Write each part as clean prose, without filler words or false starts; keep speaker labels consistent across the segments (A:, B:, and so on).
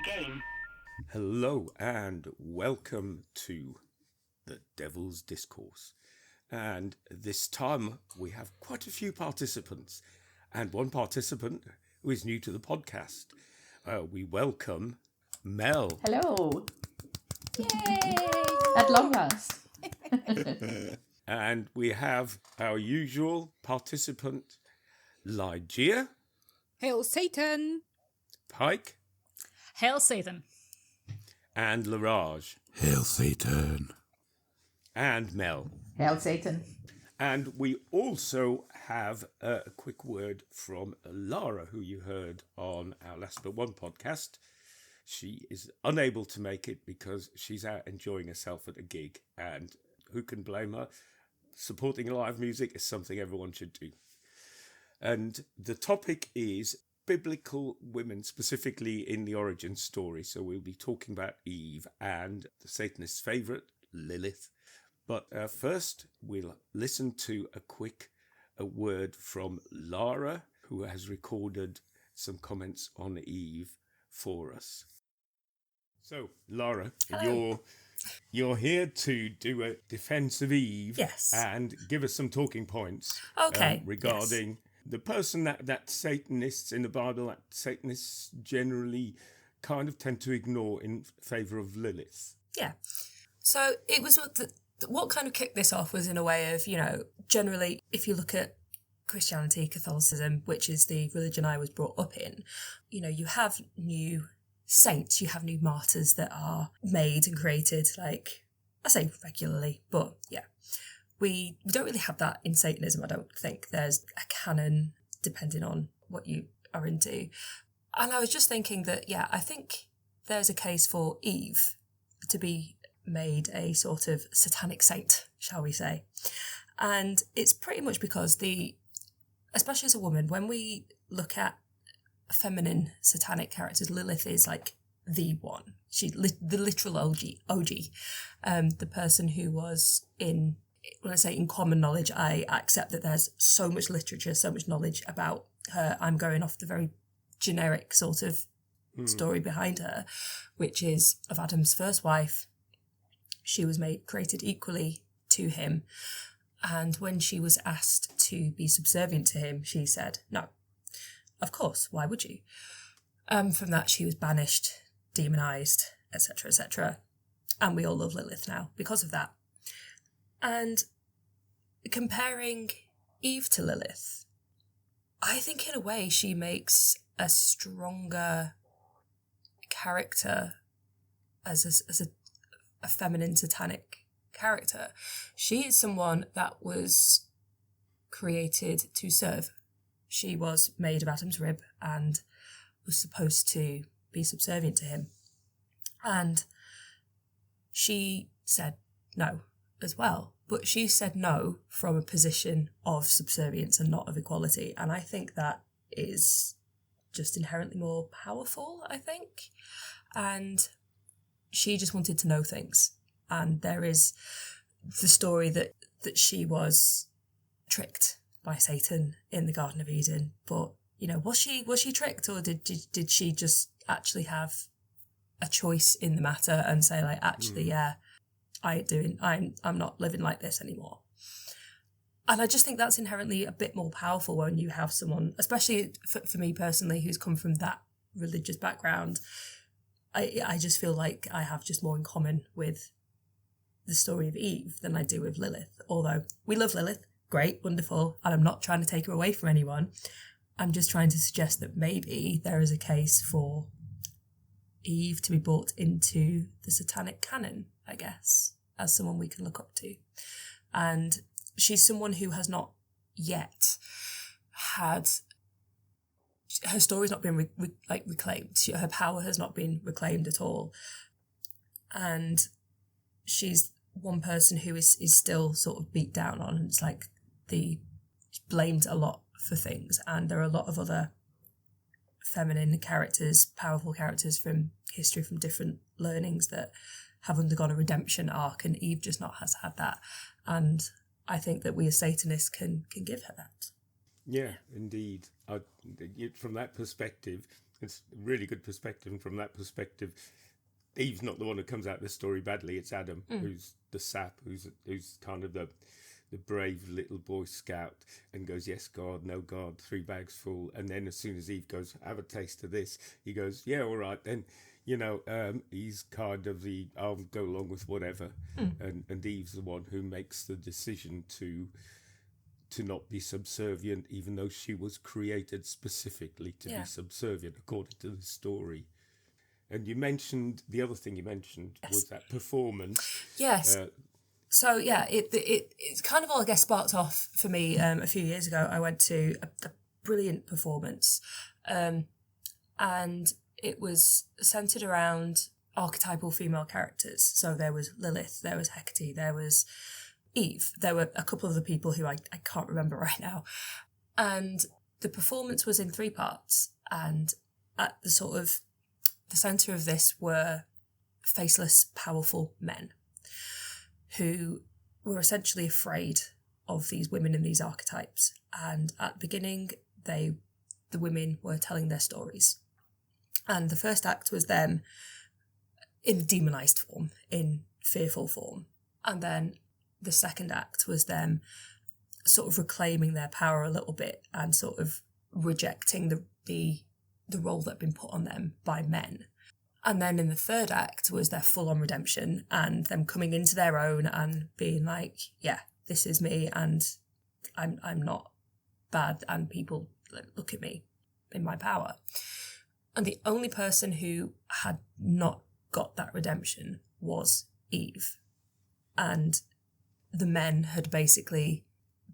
A: game.
B: Hello and welcome to the Devil's Discourse. And this time we have quite a few participants, and one participant who is new to the podcast. We welcome Mel.
C: Hello. Yay! At long last.
B: And we have our usual participant, Ligeia.
D: Hail Satan!
B: Pike.
D: Hail Satan!
B: And Leraje.
E: Hail Satan.
B: And Mel.
C: Hail Satan.
B: And we also have a quick word from Lara, who you heard on our Last But One podcast. She is unable to make it because she's out enjoying herself at a gig, and who can blame her? Supporting live music is something everyone should do. And the topic is biblical women, specifically in the origin story. So we'll be talking about Eve and the Satanist's favourite, Lilith. But first, we'll listen to a word from Lara, who has recorded some comments on Eve for us. So, Lara, you're here to do a defence of Eve,
F: yes,
B: and give us some talking points, regarding the person that Satanists in the Bible, that Satanists generally kind of tend to ignore in favour of Lilith.
F: Yeah. So it was what kind of kicked this off was in a way of, generally, if you look at Christianity, Catholicism, which is the religion I was brought up in, you have new saints, you have new martyrs that are made and created, like, I say regularly, but yeah. We don't really have that in Satanism, I don't think. There's a canon, depending on what you are into. And I was just thinking that, I think there's a case for Eve to be made a sort of satanic saint, shall we say. And it's pretty much because especially as a woman, when we look at feminine satanic characters, Lilith is like the one. She's the literal OG. The person who was when I say in common knowledge, I accept that there's so much literature, so much knowledge about her. I'm going off the very generic sort of story behind her, which is of Adam's first wife. She was created equally to him. And when she was asked to be subservient to him, she said, no, of course, why would you? From that, she was banished, demonized, etc., etc. And we all love Lilith now because of that. And comparing Eve to Lilith, I think in a way she makes a stronger character as a feminine satanic character. She is someone that was created to serve. She was made of Adam's rib and was supposed to be subservient to him. And she said no as well. But she said no from a position of subservience and not of equality. And I think that is just inherently more powerful, I think. And she just wanted to know things. And there is the story that she was tricked by Satan in the Garden of Eden. But, was she tricked, or did she just actually have a choice in the matter and say, like, actually, I'm not living like this anymore. And I just think that's inherently a bit more powerful when you have someone, especially for me personally, who's come from that religious background. I just feel like I have just more in common with the story of Eve than I do with Lilith. Although we love Lilith, great, wonderful, and I'm not trying to take her away from anyone. I'm just trying to suggest that maybe there is a case for Eve to be brought into the satanic canon, I guess, as someone we can look up to. And she's someone who has not yet had, her story's not been reclaimed. Her power has not been reclaimed at all. And she's one person who is still sort of beat down on, and it's like blamed a lot for things. And there are a lot of other feminine characters, powerful characters from history, from different learnings that have undergone a redemption arc, and Eve just not has had that. And I think that we as Satanists can give her that.
B: Yeah, indeed. From that perspective, It's a really good perspective, and from that perspective, Eve's not the one who comes out of the story badly. It's Adam, who's the sap, who's kind of the brave little Boy Scout, and goes, yes, God, no, God, 3 bags full. And then as soon as Eve goes, have a taste of this, he goes, yeah, all right, then, he's kind of the, I'll go along with whatever. And Eve's the one who makes the decision to not be subservient, even though she was created specifically to be subservient, according to the story. And you mentioned, the other thing you mentioned was that performance.
F: Yes. So, yeah, it's kind of all, I guess, sparked off for me a few years ago. I went to a brilliant performance, and it was centred around archetypal female characters. So there was Lilith, there was Hecate, there was Eve. There were a couple of the people who I can't remember right now. And the performance was in 3 parts. And at the sort of the centre of this were faceless, powerful men who were essentially afraid of these women and these archetypes. And at the beginning, the women were telling their stories. And the first act was them in demonised form, in fearful form. And then the second act was them sort of reclaiming their power a little bit and sort of rejecting the role that had been put on them by men. And then in the third act was their full-on redemption and them coming into their own and being like, yeah, this is me and I'm not bad and people look at me in my power. And the only person who had not got that redemption was Eve. And the men had basically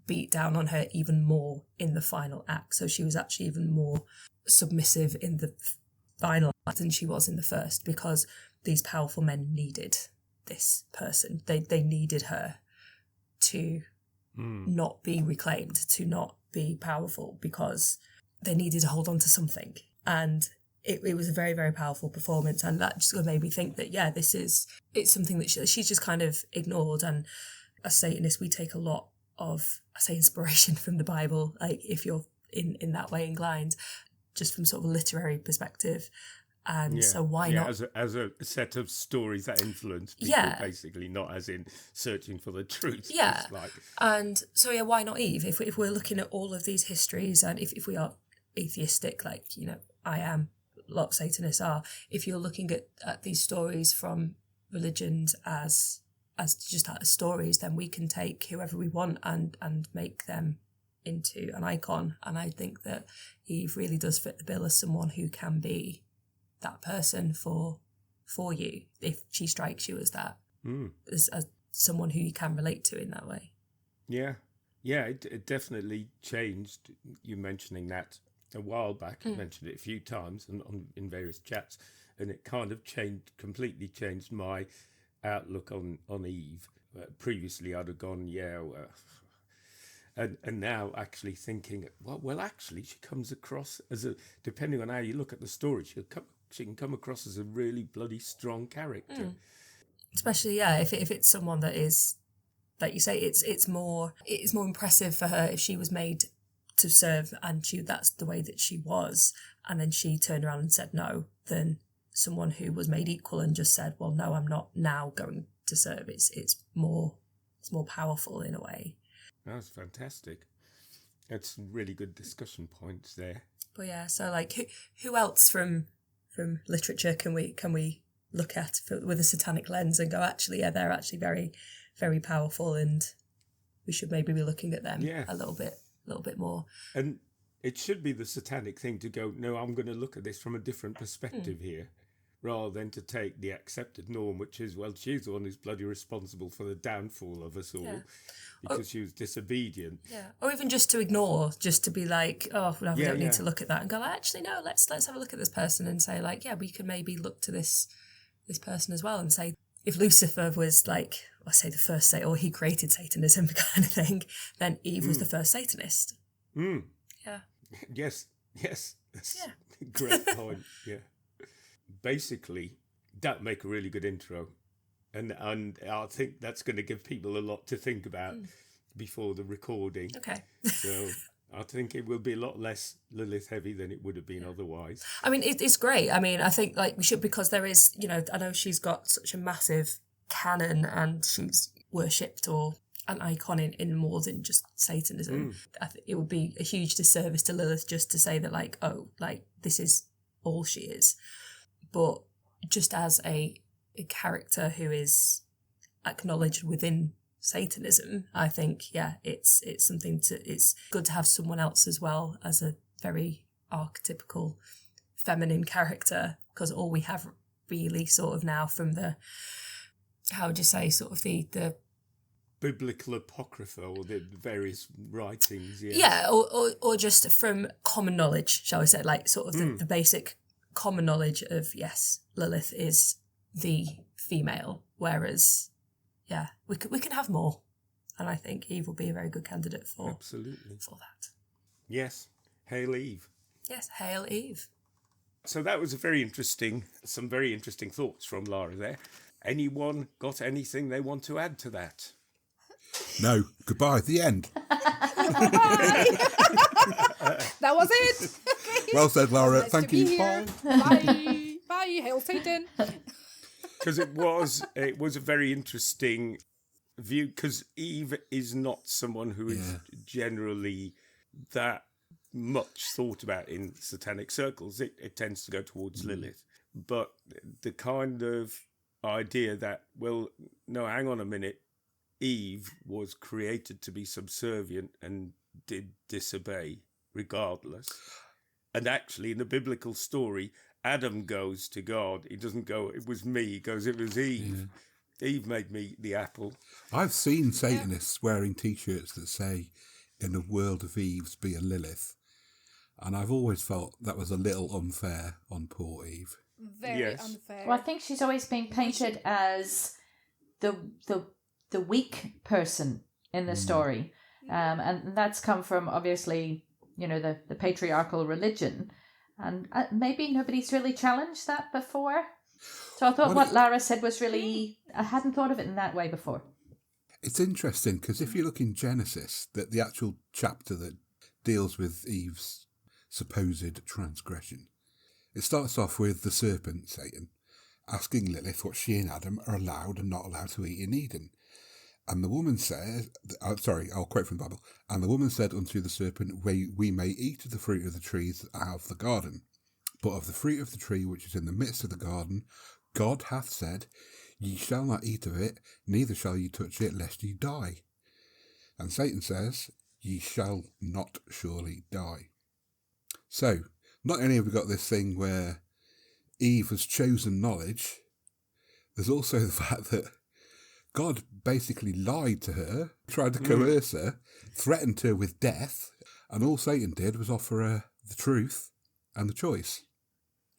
F: beat down on her even more in the final act. So she was actually even more submissive in the final act than she was in the first, because these powerful men needed this person. They needed her to not be reclaimed, to not be powerful, because they needed to hold on to something. And it was a very, very powerful performance. And that just made me think that, yeah, it's something that she's just kind of ignored. And as Satanists, we take a lot of, I say, inspiration from the Bible, like if you're in that way inclined, just from sort of a literary perspective. And so why not?
B: As a set of stories that influence people, basically, not as in searching for the truth.
F: Yeah. And so, yeah, why not Eve? If we're looking at all of these histories, and if we are atheistic, like, I am, a lot of Satanists are, if you're looking at these stories from religions as just as stories, then we can take whoever we want and make them into an icon. And I think that Eve really does fit the bill as someone who can be that person for you, if she strikes you as that, as someone who you can relate to in that way. Yeah,
B: it definitely changed. You mentioning that a while back, I mentioned it a few times and in various chats, and it kind of completely changed my outlook on Eve. Previously, I'd have gone, and now actually thinking, well, actually, she comes across as depending on how you look at the story, she can come across as a really bloody strong character.
F: Especially, if it's someone that is, like you say, it's more impressive for her if she was made to serve and that's the way that she was, and then she turned around and said no, than someone who was made equal and just said, well, no, I'm not now going to serve. It's more powerful in a way.
B: That's fantastic. That's really good discussion points there.
F: But yeah, so like who else from literature can we look at with a satanic lens and go, actually, they're actually very, very powerful, and we should maybe be looking at them a little bit more.
B: And it should be the satanic thing to go, no, I'm going to look at this from a different perspective here, rather than to take the accepted norm, which is, well, she's the one who's bloody responsible for the downfall of us all because she was disobedient. Yeah,
F: or even just to ignore, just to be like, oh, no, we don't need to look at that, and go, actually, no, let's have a look at this person and say, like, yeah, we could maybe look to this person as well and say, if Lucifer was like, I say the first Satan, or he created Satanism kind of thing, then Eve was the first Satanist. Yeah.
B: Yes. That's a great point. Yeah. Basically, that make a really good intro. And I think that's going to give people a lot to think about before the recording.
F: Okay.
B: So I think it will be a lot less Lilith heavy than it would have been otherwise.
F: I mean, it's great. I mean, I think like we should, because there is, I know she's got such a massive canon and she's worshipped or an icon in more than just Satanism. I think it would be a huge disservice to Lilith just to say that like, oh, like this is all she is. But just as a character who is acknowledged within Satanism, I think, yeah, it's something it's good to have someone else as well as a very archetypical feminine character, because all we have really sort of now from the, how would you say, sort of the
B: biblical apocrypha or the various writings. Yes.
F: Yeah, or just from common knowledge, shall we say, like sort of the basic common knowledge of, yes, Lilith is the female, whereas, yeah, we can have more. And I think Eve will be a very good candidate for that.
B: Yes, hail Eve.
F: Yes, hail Eve.
B: So that was some very interesting thoughts from Lara there. Anyone got anything they want to add to that?
A: No. Goodbye. The end.
D: That was it.
A: Well said, Lara.
D: Nice
A: Thank
D: to
A: you.
D: be
A: Bye.
D: here. Bye. Hail Satan.
B: Because it was a very interesting view, because Eve is not someone who is generally that much thought about in satanic circles. It tends to go towards Lilith. But the kind of idea that, well, no, hang on a minute, Eve was created to be subservient and did disobey regardless. And actually, in the biblical story, Adam goes to God. He doesn't go, it was me. He goes, it was Eve. Yeah. Eve made me the apple.
A: I've seen Satanists wearing T-shirts that say, in a world of Eves, be a Lilith. And I've always felt that was a little unfair on poor Eve.
D: Very unfair.
C: Well, I think she's always been painted as the weak person in the story. And that's come from, obviously, the patriarchal religion. And maybe nobody's really challenged that before. So I thought what Lara said was really... I hadn't thought of it in that way before.
A: It's interesting, because if you look in Genesis, that the actual chapter that deals with Eve's supposed transgression, it starts off with the serpent, Satan, asking Lilith what she and Adam are allowed and not allowed to eat in Eden. And the woman says, I'll quote from the Bible, and the woman said unto the serpent, we may eat of the fruit of the trees out of the garden, but of the fruit of the tree which is in the midst of the garden, God hath said, ye shall not eat of it, neither shall ye touch it, lest ye die. And Satan says, ye shall not surely die. So, not only have we got this thing where Eve has chosen knowledge, there's also the fact that God basically lied to her, tried to coerce her, threatened her with death, and all Satan did was offer her the truth and the choice.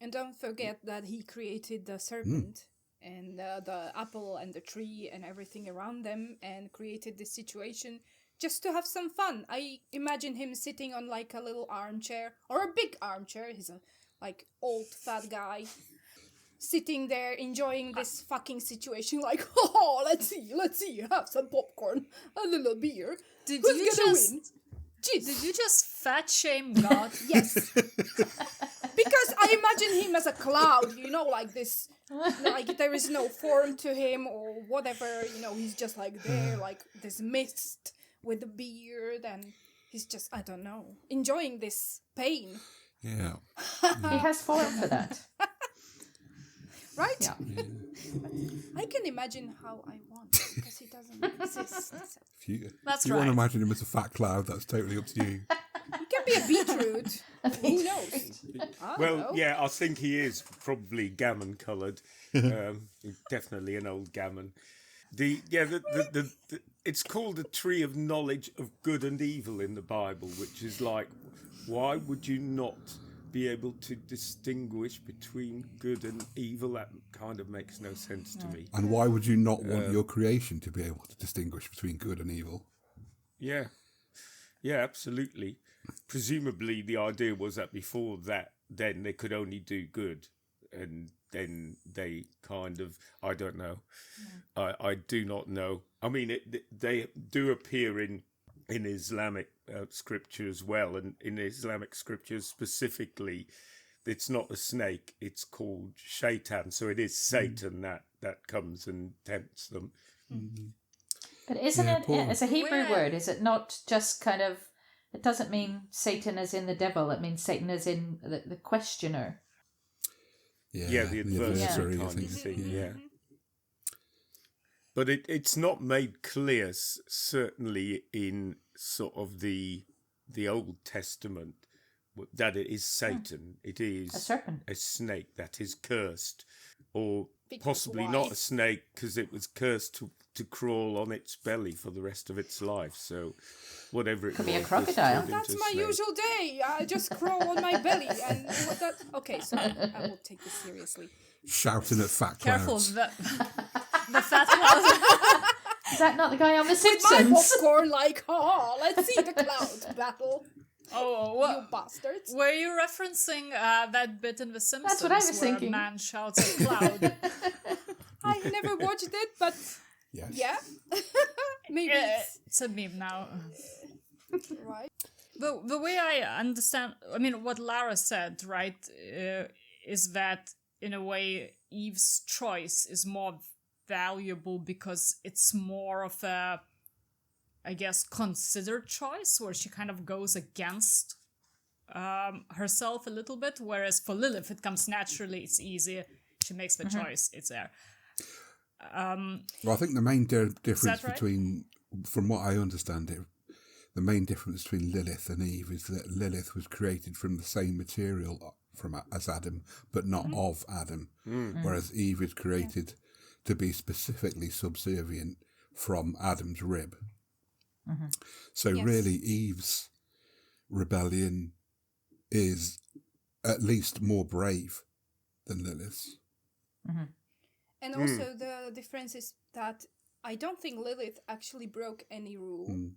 D: And don't forget that he created the serpent and the apple and the tree and everything around them, and created this situation just to have some fun. I imagine him sitting on like a little armchair, or a big armchair. He's a like old fat guy, sitting there enjoying this fucking situation, like, oh, let's see, have some popcorn, a little beer. Who's gonna win?
E: Did you just fat shame God?
D: Yes. Because I imagine him as a cloud, like this, like there is no form to him or whatever, he's just like there, like this mist with the beard, and he's just, I don't know, enjoying this pain.
A: Yeah.
C: He has form for that.
D: Right?
C: Yeah.
D: I can imagine how I want, because he doesn't exist. So.
E: That's
A: if you
E: right.
A: want to imagine him as a fat cloud, that's totally up to you.
D: He can be a beetroot. Who knows? I don't know.
B: Yeah, I think he is probably gammon coloured. Definitely an old gammon. It's called the tree of knowledge of good and evil in the Bible, which is like, why would you not be able to distinguish between good and evil? That kind of makes no sense to me.
A: And why would you not want your creation to be able to distinguish between good and evil?
B: Yeah, absolutely. Presumably the idea was that before that, then they could only do good, and then they kind of, I don't know. I do not know. I mean, they do appear in in Islamic scripture as well. And in Islamic scriptures specifically, it's not a snake, it's called shaitan. So it is Satan that comes and tempts them.
A: Mm-hmm.
C: But isn't it's a Hebrew word, is it not just kind of, it doesn't mean Satan as in the devil, it means Satan as in the questioner.
B: Yeah, the adversary kind of thing, yeah. But it's not made clear, certainly in sort of the Old Testament, that it is Satan. It is
C: a serpent,
B: a snake that is cursed, or
D: Because
B: possibly
D: why?
B: not a snake because it was cursed to crawl on its belly for the rest of its life. So whatever it
C: Could
B: was,
C: be a crocodile.
B: was turned
D: That's
B: into a
D: my
B: snake.
D: usual day. I just crawl on my belly and what that. Okay, so I will take this seriously.
A: Shouting at fat
E: Careful,
A: clouds.
E: the fat cloud.
C: Is that not the guy on The
D: With my
C: Simpsons?
D: popcorn, like, let's see the cloud battle,
E: Oh,
D: you
E: what?
D: bastards.
E: Were you referencing that bit in The Simpsons
C: what I was
E: where
C: thinking.
E: a man shouts at cloud?
D: I never watched it, but
A: Yes.
D: yeah, maybe
E: It's a meme now.
D: it's right.
E: The way I understand, I mean, what Lara said, right, is that in a way Eve's choice is more valuable because it's more of a, I guess, considered choice where she kind of goes against herself a little bit, whereas for Lilith it comes naturally, it's easy, she makes the choice, it's there.
A: Well, I think the main difference
E: right?
A: between, from what I understand it, the main difference between Lilith and Eve is that Lilith was created from the same material as Adam, but not of Adam, whereas Eve is created to be specifically subservient from Adam's rib. So really, Eve's rebellion is at least more brave than Lilith's.
D: And also the difference is that I don't think Lilith actually broke any rule,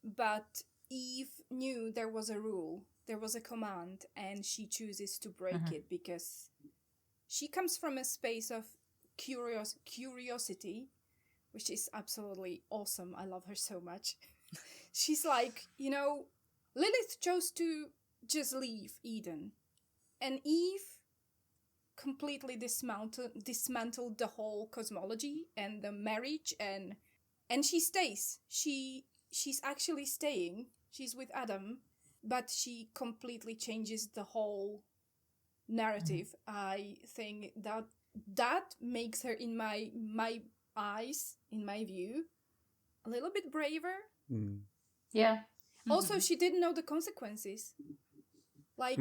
D: but Eve knew there was a rule, there was a command, and she chooses to break it because she comes from a space of curiosity, which is absolutely awesome. I love her so much. She's like, Lilith chose to just leave Eden, and Eve completely dismantled the whole cosmology and the marriage, and she stays. She's actually staying. She's with Adam, but she completely changes the whole narrative. I think that makes her, in my eyes, in my view, a little bit braver.
C: Yeah.
D: Also, she didn't know the consequences. Like,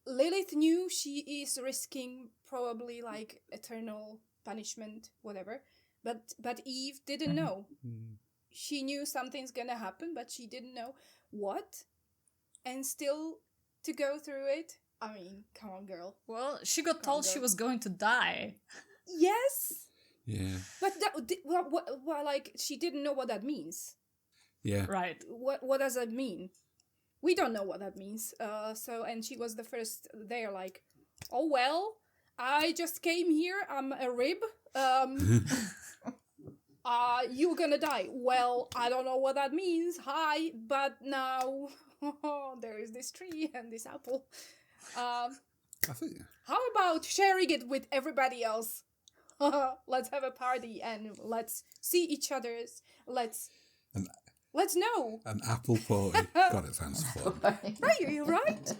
D: Lilith knew she is risking probably like eternal punishment, whatever. But Eve didn't know. She knew something's gonna happen, but she didn't know what. And still to go through it. I mean, come on, girl.
E: Well, she got told she was going to die.
D: Yes.
A: Yeah.
D: But like, she didn't know what that means.
A: Yeah.
E: Right.
D: What does that mean? We don't know what that means. And she was the first there, like, oh well, I just came here. I'm a rib. You're gonna die. Well, I don't know what that means. Hi, but now there is this tree and this apple.
A: I think.
D: How about sharing it with everybody else? Let's have a party and let's see each other's. Let's know.
A: An apple party. God, it sounds fun.
D: Right, you're right.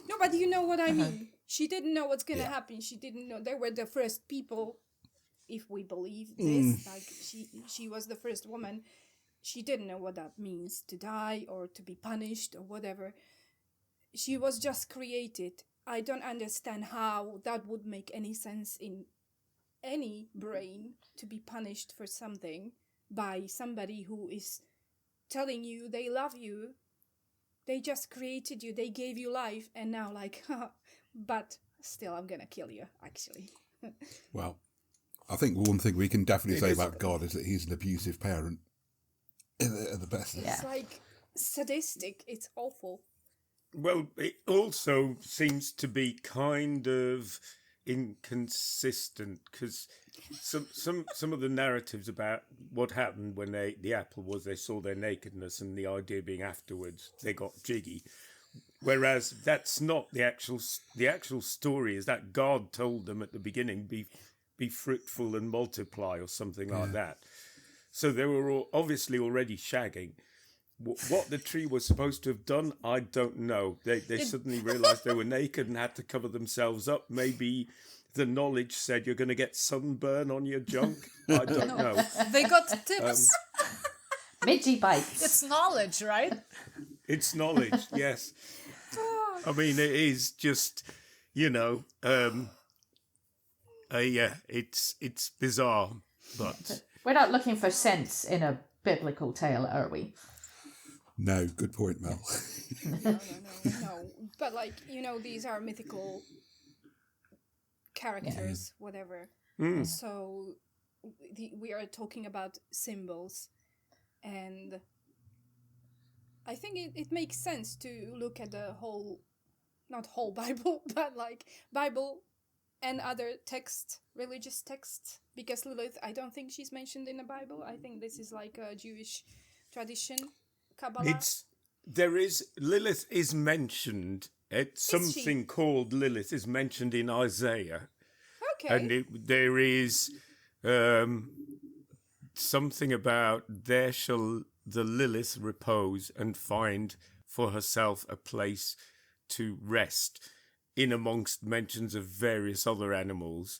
D: No, but you know what I mean. She didn't know what's gonna happen. She didn't know. They were the first people, if we believe this. Like, she was the first woman. She didn't know what that means, to die or to be punished or whatever. She was just created. I don't understand how that would make any sense in any brain, to be punished for something by somebody who is telling you they love you. They just created you. They gave you life. And now, like, but still, I'm gonna kill you, actually.
A: Well, I think one thing we can definitely say about God is that he's an abusive parent. At the best.
C: Yeah.
D: It's like sadistic. It's awful.
B: Well, it also seems to be kind of inconsistent because some of the narratives about what happened when the apple was they saw their nakedness, and the idea being afterwards they got jiggy, whereas that's not the actual story. Is that God told them at the beginning, be fruitful and multiply or something like that. So they were obviously already shagging. What the tree was supposed to have done, I don't know. They suddenly realised they were naked and had to cover themselves up. Maybe the knowledge said you're going to get sunburn on your junk. I don't know.
E: They got tips.
C: Midgie bites.
E: It's knowledge, right?
B: It's knowledge, yes. I mean, it is just, it's bizarre, but
C: We're not looking for sense in a biblical tale, are we?
A: No, good point, Mel.
D: No. But these are mythical characters, whatever. So we are talking about symbols, and I think it makes sense to look at the not whole Bible, but Bible and other religious texts, because Lilith, I don't think she's mentioned in the Bible. I think this is like a Jewish tradition, Kabbalah.
B: Lilith is mentioned. Something called Lilith is mentioned in Isaiah.
D: Okay.
B: And there is something about there shall the Lilith repose and find for herself a place to rest, in amongst mentions of various other animals.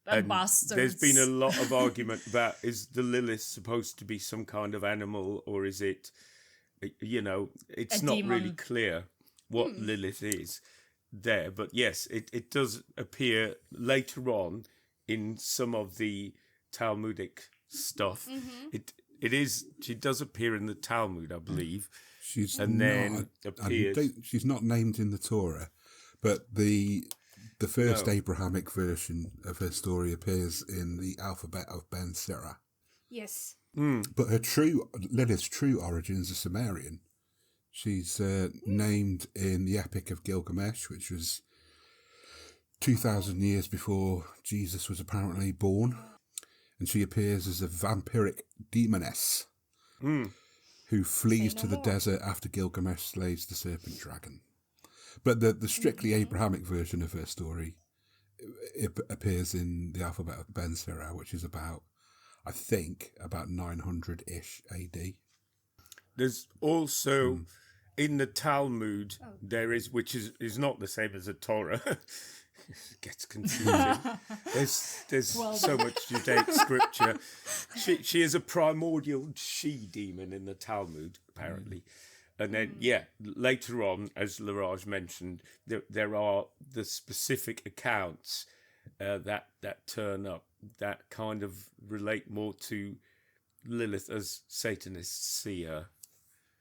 E: And bastards.
B: There's been a lot of argument about, is the Lilith supposed to be some kind of animal, or is it, it's not
E: demon.
B: really clear what Lilith is there. But yes, it does appear later on in some of the Talmudic stuff. She does appear in the Talmud, I believe.
A: She's not named in the Torah, but the first Abrahamic version of her story appears in the alphabet of Ben Sira.
D: Yes.
A: But Lilith's true origins are Sumerian. She's named in the Epic of Gilgamesh, which was 2,000 years before Jesus was apparently born. And she appears as a vampiric demoness who flees to the desert after Gilgamesh slays the serpent dragon. But the strictly Abrahamic version of her story appears in the alphabet of Ben Sira, which is about 900-ish AD.
B: There's also in the Talmud there is, which is not the same as the Torah. It gets confusing. There's so much Judaic scripture. She is a primordial she-demon in the Talmud, apparently. And then, later on, as Leraje mentioned, there are the specific accounts that turn up that kind of relate more to Lilith as Satanists see her.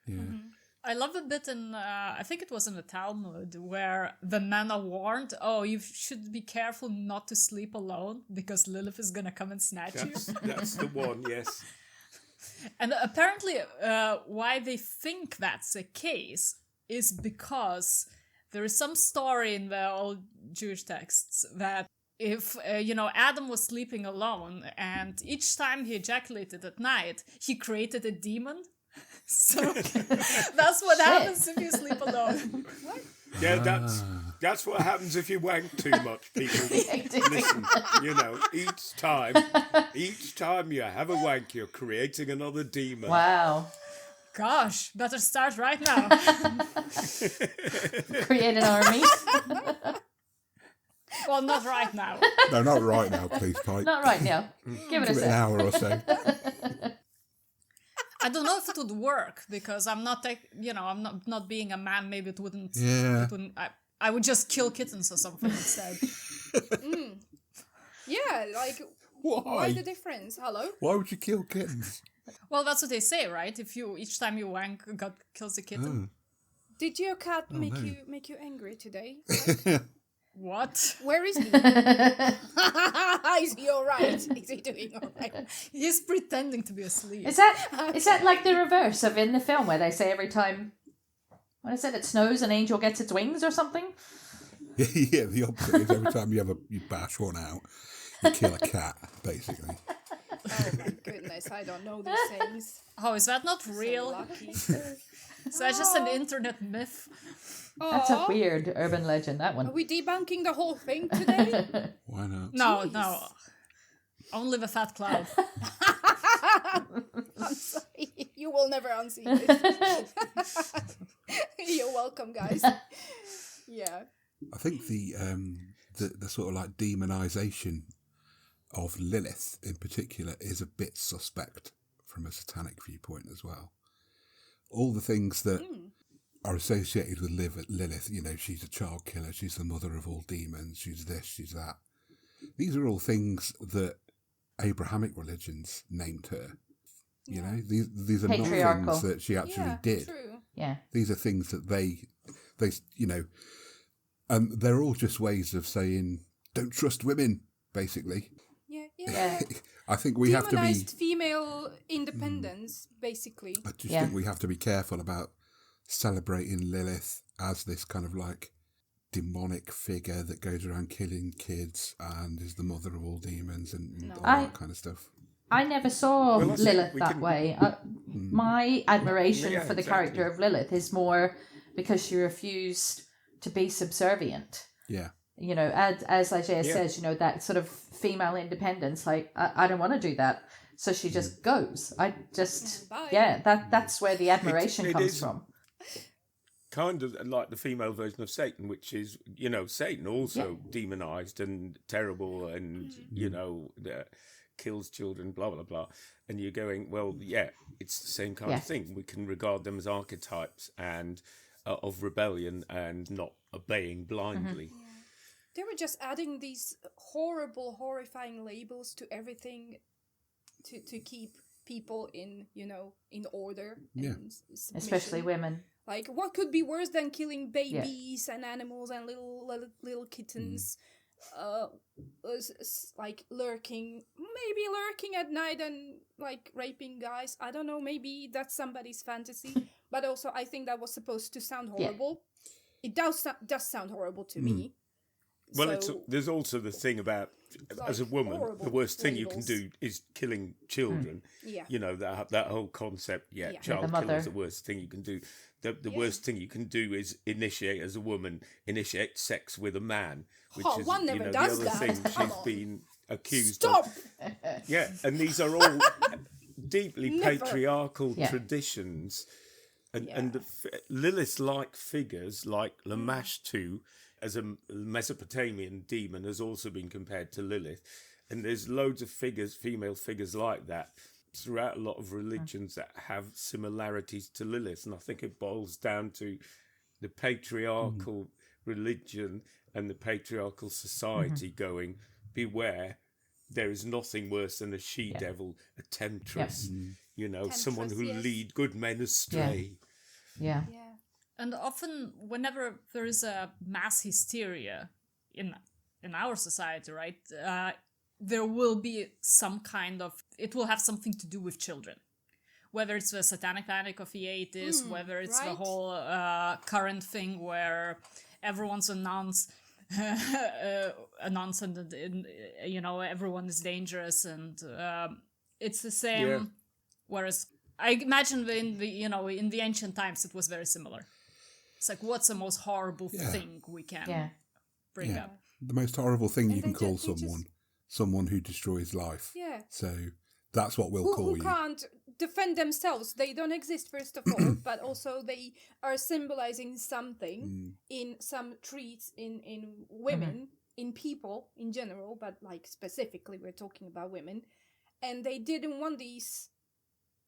A: Yeah.
E: I love a bit in, I think it was in the Talmud, where the men are warned, you should be careful not to sleep alone, because Lilith is going to come and snatch you.
B: That's the one, yes.
E: And apparently why they think that's the case is because there is some story in the old Jewish texts that if, Adam was sleeping alone and each time he ejaculated at night, he created a demon. So that's what happens if you sleep alone.
D: What?
B: Yeah, that's what happens if you wank too much, people. Listen, each time you have a wank, you're creating another demon.
C: Wow.
E: Gosh, better start right now.
C: Create an army.
E: Well, not right now.
A: No, not right now, please, Pike.
C: Not right now. Give it a
A: Give it an
C: sec.
A: hour or so.
E: I don't know if it would work because I'm not, I'm not being a man. Maybe it wouldn't.
A: Yeah.
E: It wouldn't. I would just kill kittens or something instead.
D: Yeah, why the difference? Hello?
A: Why would you kill kittens?
E: Well, that's what they say, right? If each time you wank, God kills a kitten.
D: Did your cat make you angry today?
E: What?
D: Where is he? Is he all right? Is he doing all right?
E: He's pretending to be asleep.
C: Is that like the reverse of in the film where they say every time, what is it snows, an angel gets its wings or something?
A: Yeah, the opposite is every time you bash one out, you kill a cat, basically.
D: Oh my goodness, I don't know these things.
E: Oh, is that not
D: So
E: real?
D: lucky.
E: Is that just an internet myth?
C: That's a
D: Aw,
C: weird urban legend, that
D: Are
C: one.
D: we debunking the whole thing today?
A: Why not?
E: No. Only the fat cloud.
D: I'm sorry. You will never unsee this. You're welcome, guys. Yeah.
A: I think the sort of like demonization of Lilith in particular is a bit suspect from a satanic viewpoint as well. All the things that are associated with Lilith, you know, she's a child killer, she's the mother of all demons, she's this, she's that. These are all things that Abrahamic religions named her. You know, these are not
C: Patriarchal.
A: things that she actually did.
D: True.
C: Yeah.
A: These are things that they, you know, and they're all just ways of saying, don't trust women, basically.
D: Yeah.
A: I think we have to be...
D: Demonized female independence, basically.
A: I just think we have to be careful about celebrating Lilith as this kind of like demonic figure that goes around killing kids and is the mother of all demons and all that kind of stuff.
C: I never saw
B: Well, that's
C: Lilith
B: it.
C: that
B: We
C: way. My admiration
B: Yeah,
C: for the
B: exactly.
C: character of Lilith is more because she refused to be subservient.
A: Yeah.
C: You know, as Ligeia says, you know, that sort of female independence, like, I don't want to do that. So she just goes. I just,
D: Bye.
C: that's where the admiration
B: It
C: comes
B: is
C: from.
B: Kind of like the female version of Satan, which is, you know, Satan also demonized and terrible and, you know, kills children, blah, blah, blah. And you're going, well, yeah, it's the same kind of thing. We can regard them as archetypes and of rebellion and not obeying blindly.
D: They were just adding these horrible, horrifying labels to everything to keep people in, you know, in order. And submission.
C: Especially women.
D: Like, what could be worse than killing babies and animals and little kittens? Like lurking at night and like raping guys. I don't know, maybe that's somebody's fantasy. But also, I think that was supposed to sound horrible. It does sound horrible to me.
B: Well,
D: So,
B: there's also the thing about, as a
D: like,
B: woman,
D: horrible
B: the worst thing you
D: labels.
B: can do is killing children.
D: Yeah.
B: You know, that whole concept, child
C: the mother.
B: killer is the worst thing you can do. The worst thing you can do is initiate, as a woman, initiate sex with a man. Which is,
D: one never
B: you know,
D: does
B: the other
D: that.
B: thing
D: Come
B: she's
D: on.
B: been accused
D: Stop!
B: of. Yeah, and these are all deeply
D: Never.
B: patriarchal traditions. And the Lilith-like figures, like Lamashtu, as a Mesopotamian demon, has also been compared to Lilith. And there's loads of figures, female figures like that, throughout a lot of religions that have similarities to Lilith. And I think it boils down to the patriarchal religion and the patriarchal society going, beware, there is nothing worse than a she-devil, a temptress, you know, someone who lead good men astray.
C: Yeah.
E: And often, whenever there is a mass hysteria in our society, right, there will be some kind of, it will have something to do with children. Whether it's the satanic panic of the 80s, whether it's the whole current thing where everyone's a nonce and you know, everyone is dangerous, and it's the same.
B: Yeah.
E: Whereas I imagine in the ancient times it was very similar. It's like, what's the most horrible thing we can bring up?
A: The most horrible thing you can
D: they
A: call
D: just-
A: someone who destroys life.
D: Yeah.
A: So that's what we'll call
D: Who
A: you.
D: can't defend themselves. They don't exist, first of all, but also they are symbolizing something in some traits in women, in people in general, but like specifically we're talking about women. And they didn't want these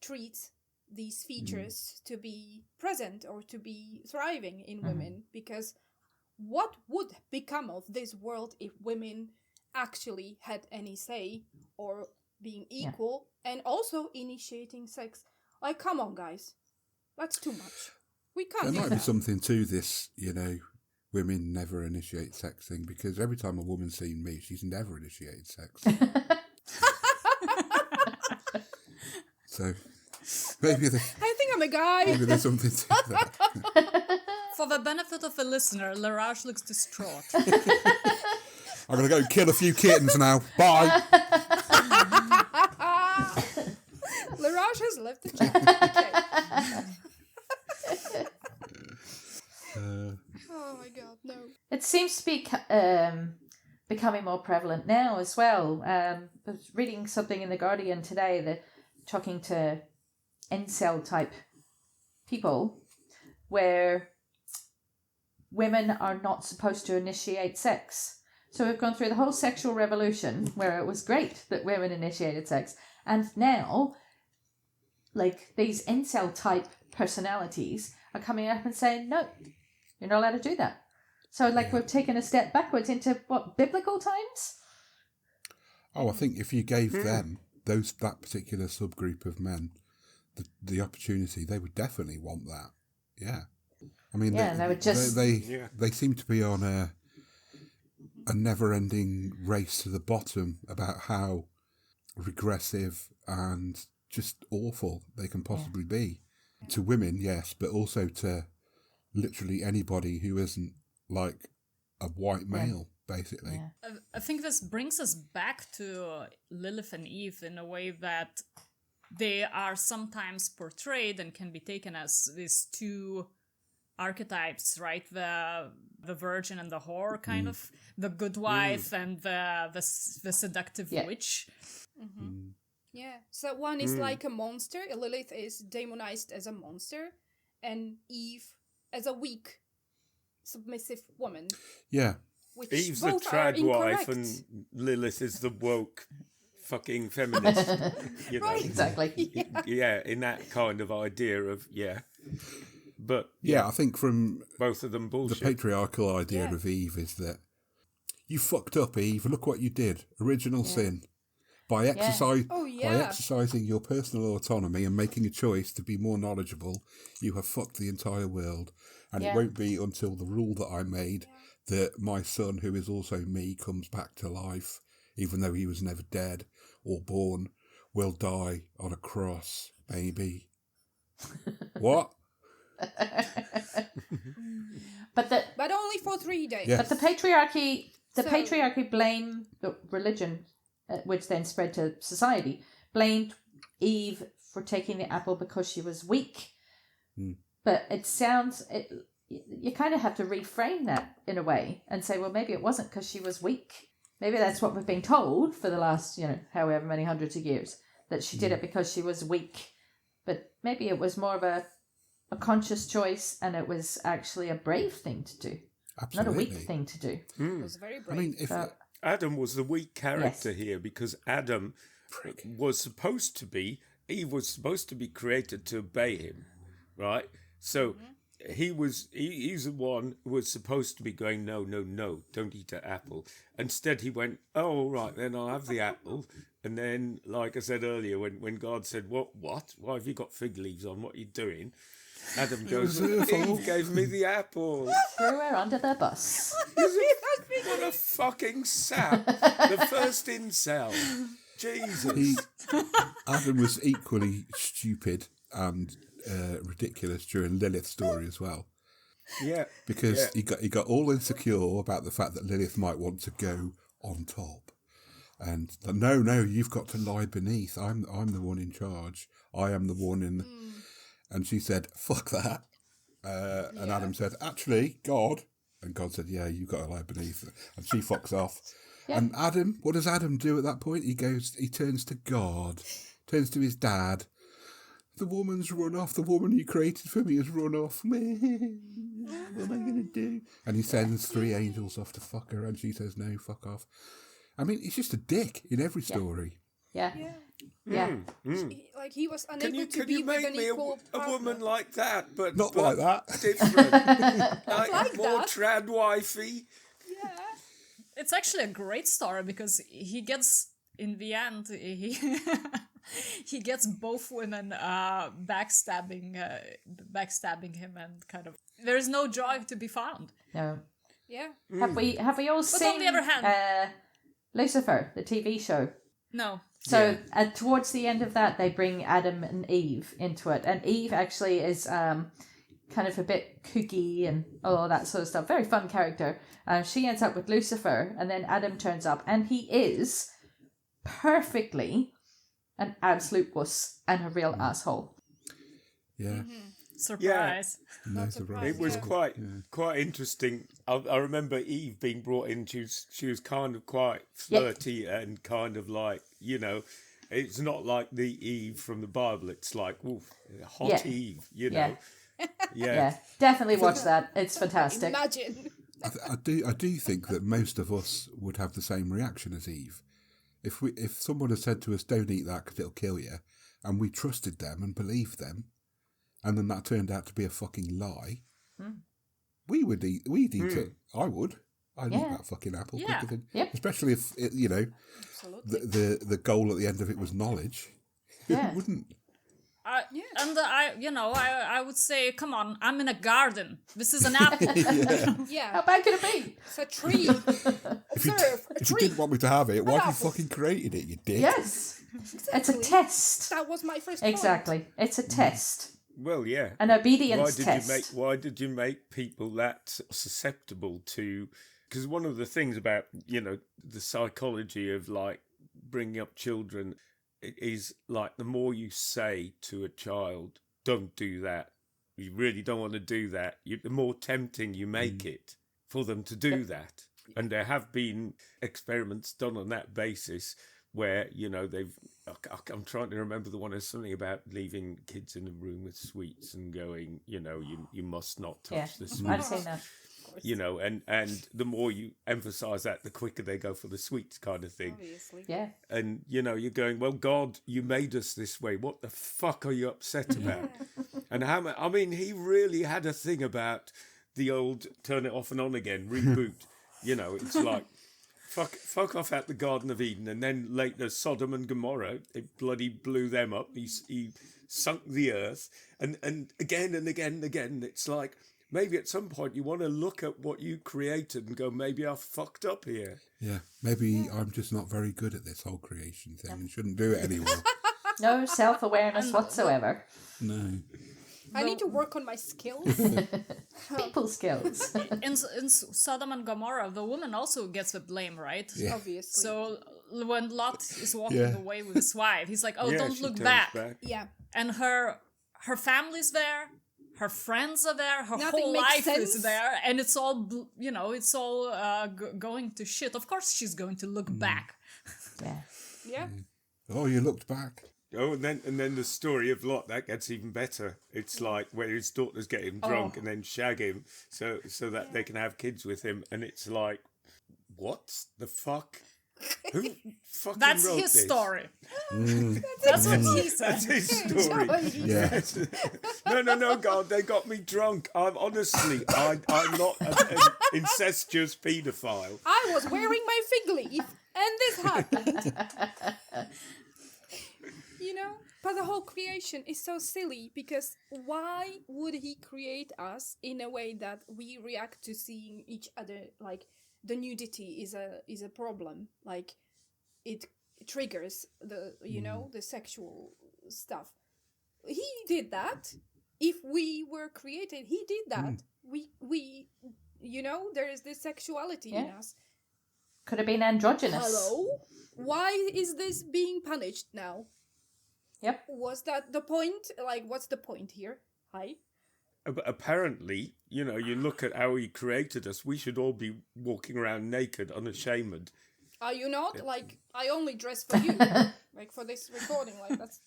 D: traits, these features to be present or to be thriving in women, because what would become of this world if women actually had any say or being equal and also initiating sex? Like, come on, guys, that's too much. We can't
A: There
D: do
A: might
D: that.
A: be something to this, you know, women never initiate sex thing, because every time a woman's seen me, she's never initiated sex. So maybe
D: I think I'm a guy.
A: there's something to that.
E: For the benefit of the listener, Leraje looks distraught.
A: I'm going to go kill a few kittens now. Bye.
D: Leraje has left the chat. Okay. Oh my god, no.
C: It seems to be becoming more prevalent now as well. I was reading something in The Guardian today that talking to incel type people where women are not supposed to initiate sex. So we've gone through the whole sexual revolution where it was great that women initiated sex. And now, like, these incel type personalities are coming up and saying, no, you're not allowed to do that. So, like, we've taken a step backwards into, what, biblical times?
A: Oh, I think if you gave them, that particular subgroup of men, the opportunity, they would definitely want that. Yeah. I mean,
C: they would just...
A: They seem to be on a never-ending race to the bottom about how regressive and just awful they can possibly be. To women, yes, but also to literally anybody who isn't like a white male, basically.
C: Yeah.
E: I think this brings us back to Lilith and Eve in a way that they are sometimes portrayed and can be taken as these two archetypes, right? The virgin and the whore, kind of, the good wife and the seductive witch.
D: Mm-hmm. Yeah, so one is like a monster. Lilith is demonized as a monster, and Eve as a weak, submissive woman.
A: Yeah.
D: Which
B: Eve's the
D: both
B: trad
D: are
B: wife,
D: incorrect.
B: and Lilith is the woke fucking feminist. You know?
D: Right.
C: Exactly.
B: Yeah, in that kind of idea of But
A: Yeah, I think from
B: both of them bullshit.
A: the patriarchal idea of Eve is that you fucked up, Eve. Look what you did. Original sin. By exercising your personal autonomy and making a choice to be more knowledgeable, you have fucked the entire world. And it won't be until the rule that I made that my son, who is also me, comes back to life, even though he was never dead or born, will die on a cross, baby. What?
D: But only for 3 days.
A: Yeah.
C: But the patriarchy blame the religion, which then spread to society, blamed Eve for taking the apple because she was weak. But you kind of have to reframe that in a way and say, well, maybe it wasn't because she was weak. Maybe that's what we've been told for the last, however many hundreds of years, that she did it because she was weak. But maybe it was more of a conscious choice, and it was actually a brave thing to do.
A: Absolutely.
C: Not a weak thing to do.
D: It was very brave.
A: I mean, if
B: Adam was the weak character here because Adam was supposed to be, Eve was supposed to be created to obey him, right? So he's the one who was supposed to be going, no, don't eat that apple. Instead he went, oh, right, then I'll have the apple. And then, like I said earlier, when God said, what? Why have you got fig leaves on? What are you doing? Adam goes, Eve gave me the apple.
C: Threw her under the bus.
B: What a fucking sap. The first incel. Jesus.
A: Adam was equally stupid and ridiculous during Lilith's story as well.
B: Yeah.
A: Because he got all insecure about the fact that Lilith might want to go on top. And no, you've got to lie beneath. I'm the one in charge. I am the one in... And she said, fuck that. And Adam said, actually, God. And God said, yeah, you've got to lie beneath. And she fucks off. Yeah. And Adam, what does Adam do at that point? He turns to God, turns to his dad. The woman's run off. The woman you created for me has run off. What am I going to do? And he sends 3 angels off to fuck her. And she says, no, fuck off. I mean, he's just a dick in every story.
C: Yeah.
D: Like he was unable to be with an equal partner.
B: A woman like that, but
A: not like that.
B: Different, like more trad wifey.
D: Yeah,
E: it's actually a great story because he gets in the end he gets both women backstabbing him, and kind of there is no joy to be found.
C: No.
D: Yeah.
C: Have we all seen?
E: On the other hand,
C: Lucifer, the TV show?
E: No.
C: So towards the end of that, they bring Adam and Eve into it, and Eve actually is kind of a bit kooky and all that sort of stuff. Very fun character. She ends up with Lucifer, and then Adam turns up, and he is perfectly an absolute wuss and a real asshole.
A: Yeah.
E: Surprise.
A: No
D: Not
A: surprise.
B: It was
D: Yeah.
B: quite interesting. I remember Eve being brought in. She was kind of quite flirty and kind of like, you know, it's not like the Eve from the Bible. It's like, oof, hot
C: Yeah.
B: Eve, you know.
C: Yeah, definitely watch that. It's fantastic.
D: Imagine.
A: I do think that most of us would have the same reaction as Eve. If someone had said to us, "Don't eat that because it'll kill you," and we trusted them and believed them, and then that turned out to be a fucking lie, we'd eat it. I would. I'd eat that fucking apple.
E: Yeah.
A: Quicker than,
C: Yep.
A: especially if it, you know,
D: Absolutely.
A: the goal at the end of it was knowledge.
C: Yeah.
A: Who wouldn't?
E: I would say, come on, I'm in a garden. This is an apple.
C: How
D: Yeah.
C: bad could it be?
D: It's a tree. Observe. A
A: If you
D: tree.
A: didn't want me to have it, why have you
D: apple.
A: fucking created it, you dick?
C: Yes. It's a
D: Exactly.
C: test.
D: That was my first point.
C: Exactly. It's a test.
B: Well, yeah.
C: An obedience test.
B: Why did you make people that susceptible to? Because one of the things about, you know, the psychology of like bringing up children is like the more you say to a child, "Don't do that," you really don't want to do that, the more tempting you make it for them to do that. And there have been experiments done on that basis where, you know, I'm trying to remember the one is something about leaving kids in a room with sweets and going, you know, you must not touch the sweets.
C: I've seen that.
B: You know, and the more you emphasize that, the quicker they go for the sweets kind of thing.
D: Obviously.
C: Yeah.
B: And, you know, you're going, well, God, you made us this way. What the fuck are you upset about? And I mean, he really had a thing about the old turn it off and on again, reboot. You know, it's like, fuck off at the Garden of Eden. And then later, Sodom and Gomorrah, it bloody blew them up. He sunk the earth. And again and again and again, it's like, maybe at some point you want to look at what you created and go, maybe I fucked up here.
A: Yeah, maybe I'm just not very good at this whole creation thing and shouldn't do it anymore.
C: No self-awareness whatsoever.
A: No.
D: I need to work on my skills.
C: People skills.
E: in Sodom and Gomorrah, the woman also gets the blame, right?
A: Yeah.
D: Obviously.
E: So when Lot is walking
A: Yeah.
E: away with his wife, he's like, "Oh,
B: Yeah,
E: don't
B: she
E: look
B: turns
E: back."
D: Yeah.
E: And her family's there, her friends are there, her
D: Nothing
E: whole
D: makes
E: life
D: sense.
E: is there, and it's all going to shit. Of course, she's going to look back.
C: Yeah.
D: Yeah.
A: Oh, you looked back.
B: Oh, and then the story of Lot, that gets even better. It's like where his daughters get him drunk and then shag him so that they can have kids with him. And it's like, what the fuck? Who fucking
E: That's
B: wrote
E: his
B: this?
E: story. That's what he said.
B: That's his story.
A: Yeah.
B: No, God, they got me drunk. I'm not an incestuous paedophile.
D: I was wearing my fig leaf, and this happened. You know? But the whole creation is so silly, because why would he create us in a way that we react to seeing each other? Like, the nudity is a problem. Like, it triggers the, you know, the sexual stuff. He did that. If we were created, he did that. We you know, there is this sexuality in us.
C: Could have been androgynous.
D: Hello? Why is this being punished now?
C: Yep.
D: Was that the point? Like, what's the point here? Hi?
B: Apparently, you know, you look at how he created us, we should all be walking around naked, unashamed.
D: Are you not? Like, I only dress for you. Like, for this recording. Like, that's...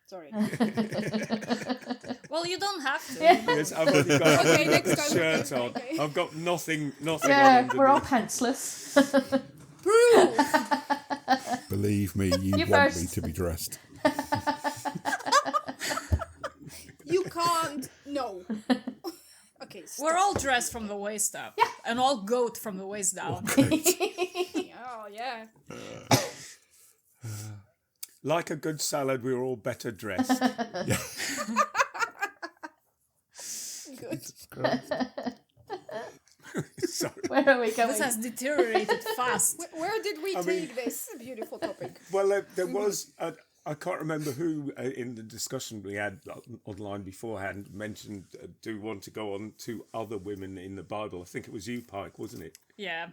D: Sorry.
E: Well, you don't have to.
B: Yes, I've only got
D: Okay,
B: a
D: next time.
B: shirt on.
D: Okay.
B: I've got nothing on
C: Yeah,
B: underneath.
C: we're all pantsless.
D: Prove!
A: Believe me, you
C: You
A: want
C: first.
A: me to be dressed.
D: You can't... No. Okay, stop.
E: We're all dressed from the waist up. Yeah. And all goat from the waist down.
D: Oh, yeah.
B: Like a good salad, we're all better dressed.
D: Good.
B: Sorry.
C: Where are we going?
E: This has deteriorated fast.
D: Where did we take this beautiful topic?
B: Well, there was... I can't remember who in the discussion we had online beforehand mentioned do want to go on to other women in the Bible. I think it was you, Pike, wasn't it?
E: Yeah.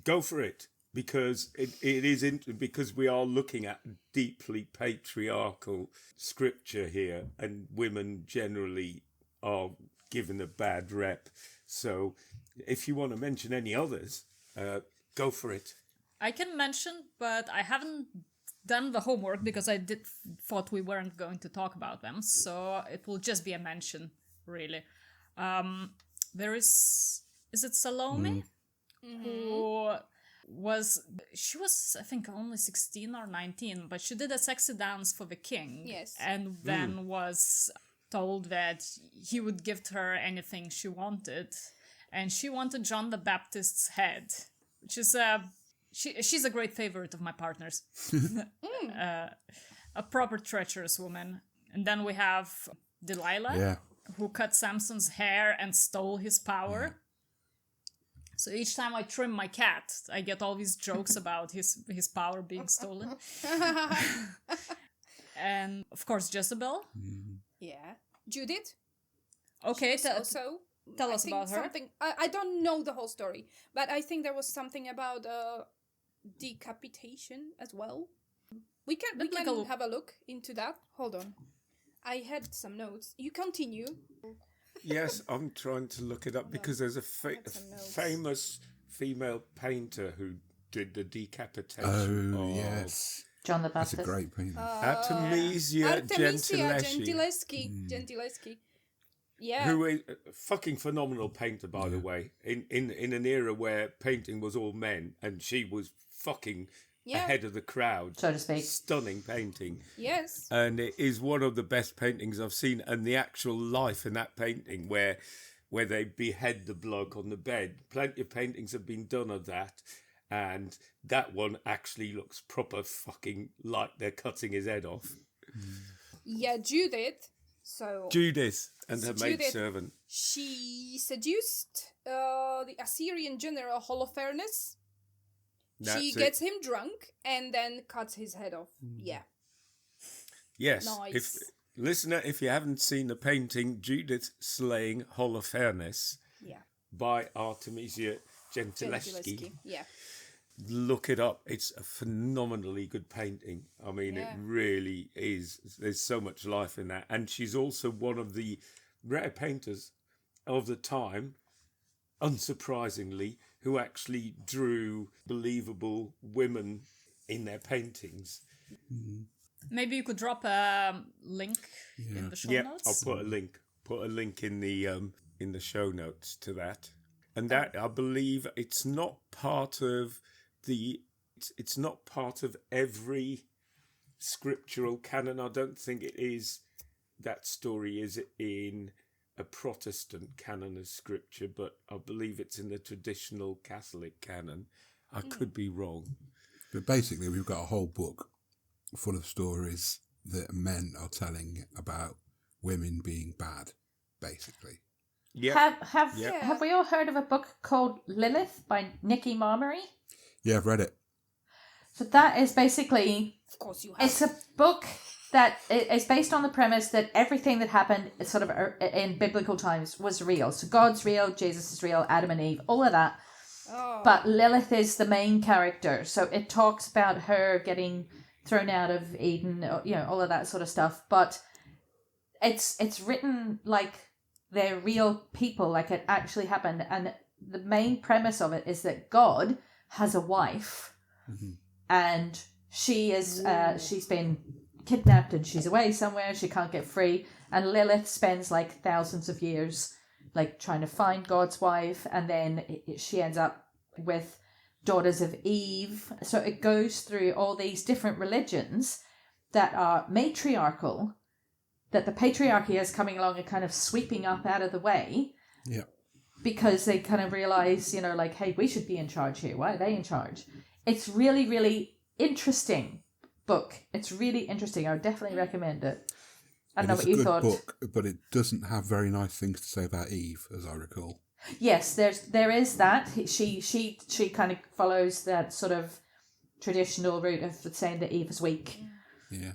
B: Go for it, because it is because we are looking at deeply patriarchal scripture here, and women generally are given a bad rep. So if you want to mention any others, go for it.
E: I can mention, but I haven't done the homework because I thought we weren't going to talk about them, so it will just be a mention, really. There is it Salome? Who she was, I think, only 16 or 19, but she did a sexy dance for the king.
D: Yes.
E: And then was told that he would give her anything she wanted. And she wanted John the Baptist's head, which is she's a great favorite of my partner's. A proper treacherous woman. And then we have Delilah, who cut Samson's hair and stole his power. So each time I trim my cat, I get all these jokes about his power being stolen. And of course, Jezebel.
D: Yeah. Judith?
E: Okay, tell us about her.
D: I don't know the whole story, but I think there was something about decapitation as well. We can have a look into that. Hold on. I had some notes. You continue.
B: Yes, I'm trying to look it up because there's a famous female painter who did the decapitation.
A: Oh, yes.
C: John the Baptist.
A: That's a great painting.
B: Artemisia Gentileschi.
D: Gentileschi. Yeah.
B: Who is a fucking phenomenal painter, by the way, in an era where painting was all men, and she was fucking ahead of the crowd,
C: so to speak.
B: Stunning painting.
D: Yes.
B: And it is one of the best paintings I've seen, and the actual life in that painting where they behead the bloke on the bed. Plenty of paintings have been done of that, and that one actually looks proper fucking like they're cutting his head off.
D: Yeah, Judith
B: and her maidservant.
D: She seduced the Assyrian general Holofernes. She gets him drunk and then cuts his head off. Yeah.
B: Yes.
D: Nice.
B: If you haven't seen the painting Judith slaying Holofernes by Artemisia Gentileschi, look it up. It's a phenomenally good painting. I mean, it really is. There's so much life in that. And she's also one of the rare painters of the time, unsurprisingly, who actually drew believable women in their paintings.
E: Maybe you could drop a link in the show notes.
B: I'll put a link in the show notes to that. And that, I believe, it's not part of every scriptural canon. I don't think it is. That story is in a Protestant canon of scripture, but I believe it's in the traditional Catholic canon. I could be wrong.
A: But basically, we've got a whole book full of stories that men are telling about women being bad, basically.
B: Yeah.
C: Have we all heard of a book called Lilith by Nikki Marmory?
A: Yeah, I've read it.
C: So that is basically...
D: Of course you have.
C: It's a book that is based on the premise that everything that happened sort of in biblical times was real. So God's real, Jesus is real, Adam and Eve, all of that.
D: Oh.
C: But Lilith is the main character. So it talks about her getting thrown out of Eden, all of that sort of stuff. But it's written like they're real people, like it actually happened. And the main premise of it is that God has a wife, and she is she's been kidnapped and she's away somewhere. She can't get free, and Lilith spends like thousands of years like trying to find God's wife, and then she ends up with daughters of Eve. So it goes through all these different religions that are matriarchal, that the patriarchy is coming along and kind of sweeping up out of the way.
A: Yeah.
C: Because they kind of realize, like, hey, we should be in charge here. Why are they in charge? It's really, really interesting book. It's really interesting. I would definitely recommend it. I don't know what you thought.
A: It's a good book, but it doesn't have very nice things to say about Eve, as I recall.
C: Yes, there is that. She kind of follows that sort of traditional route of saying that Eve is weak.
A: Yeah.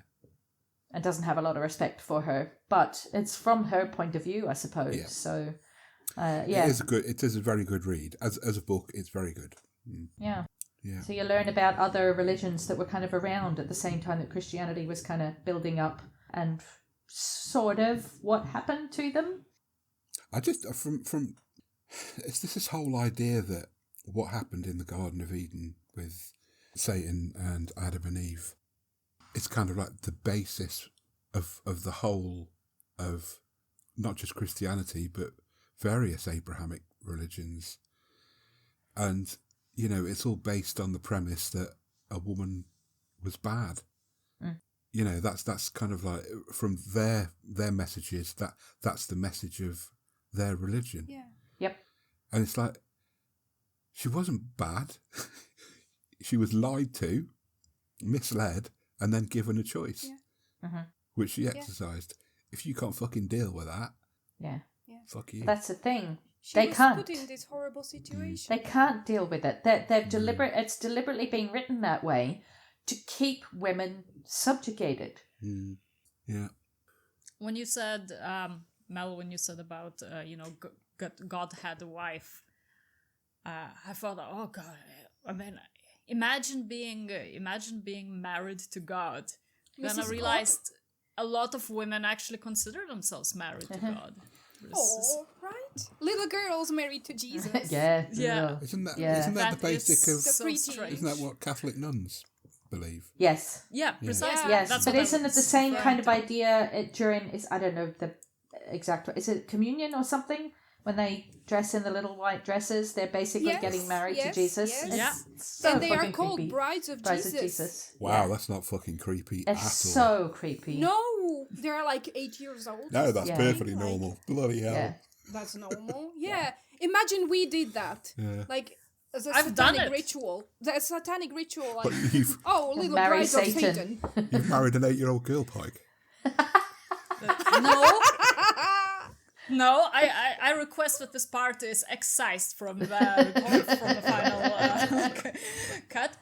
C: and doesn't have a lot of respect for her. But it's from her point of view, I suppose.
A: Yeah.
C: So,
A: It is a very good read. As a book, it's very good.
C: Yeah.
A: Yeah.
C: So you learn about other religions that were kind of around at the same time that Christianity was kind of building up, and sort of what happened to them.
A: I just it's this whole idea that what happened in the Garden of Eden with Satan and Adam and Eve, it's kind of like the basis of the whole of not just Christianity but various Abrahamic religions. And it's all based on the premise that a woman was bad. That's kind of like from their messages, that's the message of their religion.
D: Yeah.
C: Yep.
A: And it's like, she wasn't bad. She was lied to, misled, and then given a choice, which she exercised. If you can't fucking deal with that, fuck you.
C: That's the thing.
D: She
C: was can't.
D: Put in this horrible situation.
C: They can't deal with it. They're deliberate. It's deliberately being written that way to keep women subjugated.
A: Yeah.
E: When you said, Mel, when you said about, God had a wife, I thought, oh God, I mean, imagine being married to God. Then I realized a lot of women actually consider themselves married to God.
D: Oh, right. Little girls married to Jesus.
C: Yeah.
A: Isn't that the
E: That
A: basic of?
E: so
D: pretty.
E: strange.
A: Isn't that what Catholic nuns believe?
C: Yes.
E: Yeah, precisely.
C: Yes.
E: That's
C: But
E: what I
C: isn't it the
E: was
C: same kind of
E: referring to.
C: idea I don't know the exact. Is it communion or something? When they dress in the little white dresses, they're basically getting married to Jesus.
D: Yes.
C: It's so
D: And they are
C: fucking
D: called
C: creepy.
D: brides of
C: Brides
D: Jesus.
C: of Jesus.
A: Wow, that's not fucking creepy at all.
C: It's so creepy.
D: No, they're like 8 years old.
A: No, that's
C: Yeah.
A: perfectly
D: Like,
A: normal. Bloody hell.
C: Yeah.
D: That's normal. Yeah. Imagine we did that.
A: Yeah.
D: Like as a
E: I've done
D: satanic
E: it.
D: ritual. The satanic ritual.
A: But
D: Like,
A: you've
D: little
C: Marry
D: brides of
C: Satan.
D: Satan.
A: married an 8-year-old girl, Pike.
E: No, I request that this part is excised from the final cut.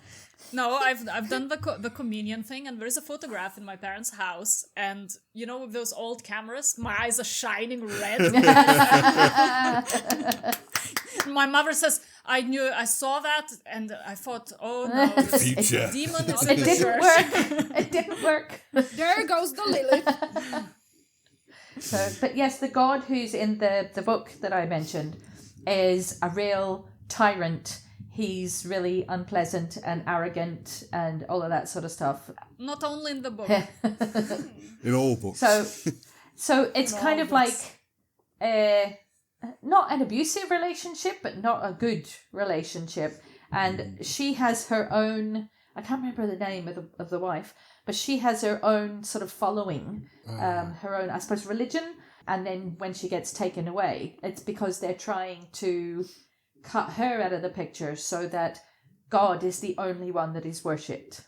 E: No, I've done the communion thing, and there is a photograph in my parents' house, and with those old cameras, my eyes are shining red. My mother says, I saw that, and I thought, oh no, this
A: Future.
E: demon is
C: It
E: in the
C: didn't
E: church.
C: work. It didn't work.
D: There goes the Lilith.
C: So, but yes, the God who's in the book that I mentioned is a real tyrant. He's really unpleasant and arrogant and all of that sort of stuff.
E: Not only in the book.
A: In all books.
C: So it's kind of like not an abusive relationship, but not a good relationship. And she has her own. I can't remember the name of the wife, but she has her own sort of following, her own, I suppose, religion. And then when she gets taken away, it's because they're trying to cut her out of the picture so that God is the only one that is worshipped.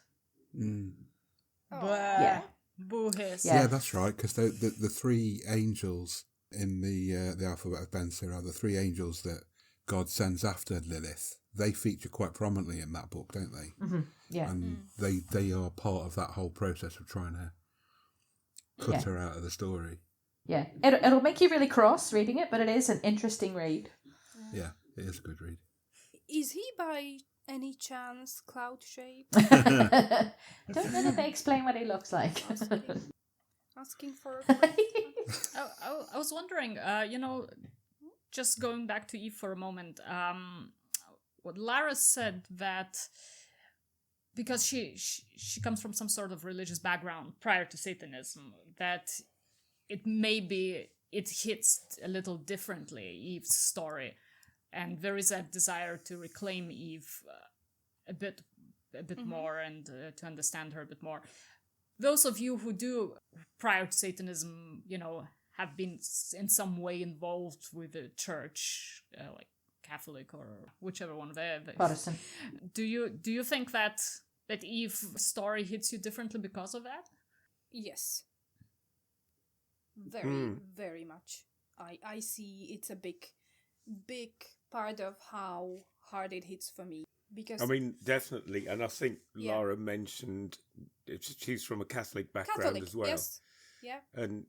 E: Yeah. Boo-hiss.
C: Yeah.
A: Yeah, that's right, because the three angels in the alphabet of Benser are the three angels that God sends after Lilith. They feature quite prominently in that book, don't they?
C: Mm-hmm. Yeah.
A: And they are part of that whole process of trying to cut her out of the story.
C: Yeah. It'll make you really cross reading it, but it is an interesting read.
A: Yeah, it is a good read.
D: Is he by any chance cloud shaped?
C: Don't know that they explain what he looks like.
D: Asking for.
E: I was wondering, just going back to Eve for a moment, what Lara said that because she comes from some sort of religious background prior to Satanism, that it hits a little differently, Eve's story, and there is a desire to reclaim Eve a bit more and to understand her a bit more. Those of you who do, prior to Satanism, have been in some way involved with the church, like Catholic or whichever one of the
C: Protestant.
E: Do you think that Eve's story hits you differently because of that?
D: Yes. Very, very much. I see it's a big part of how hard it hits for me. Because
B: I mean, definitely. And I think Lara mentioned she's from a Catholic background as well.
D: Yes. Yeah.
B: And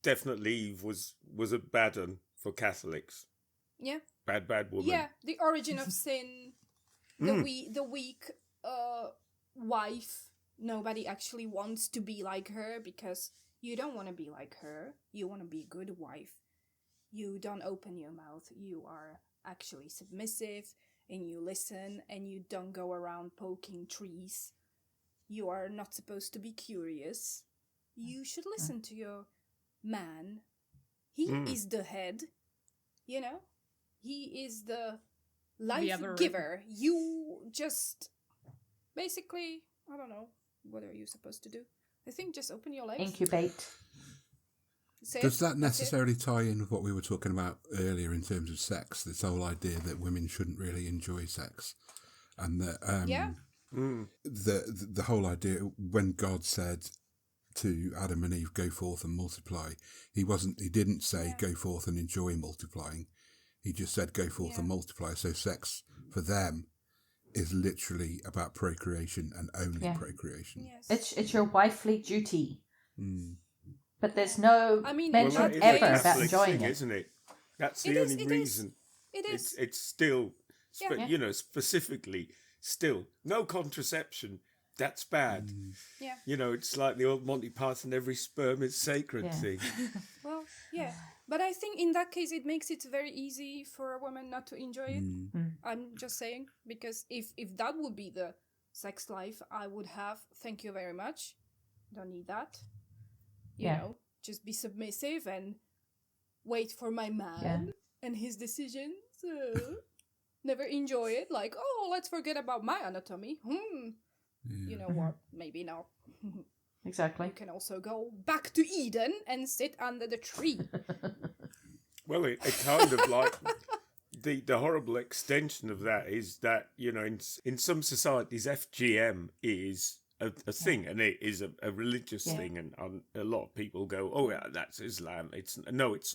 B: definitely Eve was a bad one for Catholics.
D: Yeah.
B: Bad woman.
D: Yeah, the origin of sin, the weak wife. Nobody actually wants to be like her because you don't want to be like her. You want to be a good wife. You don't open your mouth. You are actually submissive and you listen and you don't go around poking trees. You are not supposed to be curious. You should listen to your man. He is the head, He is the life giver. You just basically, I don't know, what are you supposed to do? I think just open your legs.
C: Incubate.
A: Does that necessarily tie in with what we were talking about earlier in terms of sex? This whole idea that women shouldn't really enjoy sex, and that the whole idea when God said to Adam and Eve, "Go forth and multiply," he didn't say go forth and enjoy multiplying. He just said go forth and multiply. So sex for them is literally about procreation and only procreation.
D: Yes.
C: It's your wifely duty. But there's no mention ever about enjoying
B: thing,
C: it.
B: Isn't it? That's the only reason.
D: It is.
B: It's still, specifically, still, no contraception. That's bad.
D: Yeah.
B: It's like the old Monty Python, every sperm is sacred thing.
D: Well, yeah. But I think in that case, it makes it very easy for a woman not to enjoy it. I'm just saying, because if that would be the sex life, I would have, thank you very much. Don't need that. You know, just be submissive and wait for my man and his decisions. Never enjoy it. Like, let's forget about my anatomy. You know what? Maybe not.
C: Exactly.
D: You can also go back to Eden and sit under the tree.
B: Well, it kind of like the horrible extension of that is that, in some societies, FGM is a thing, and it is a religious thing, and a lot of people go, "Oh yeah, that's Islam." It's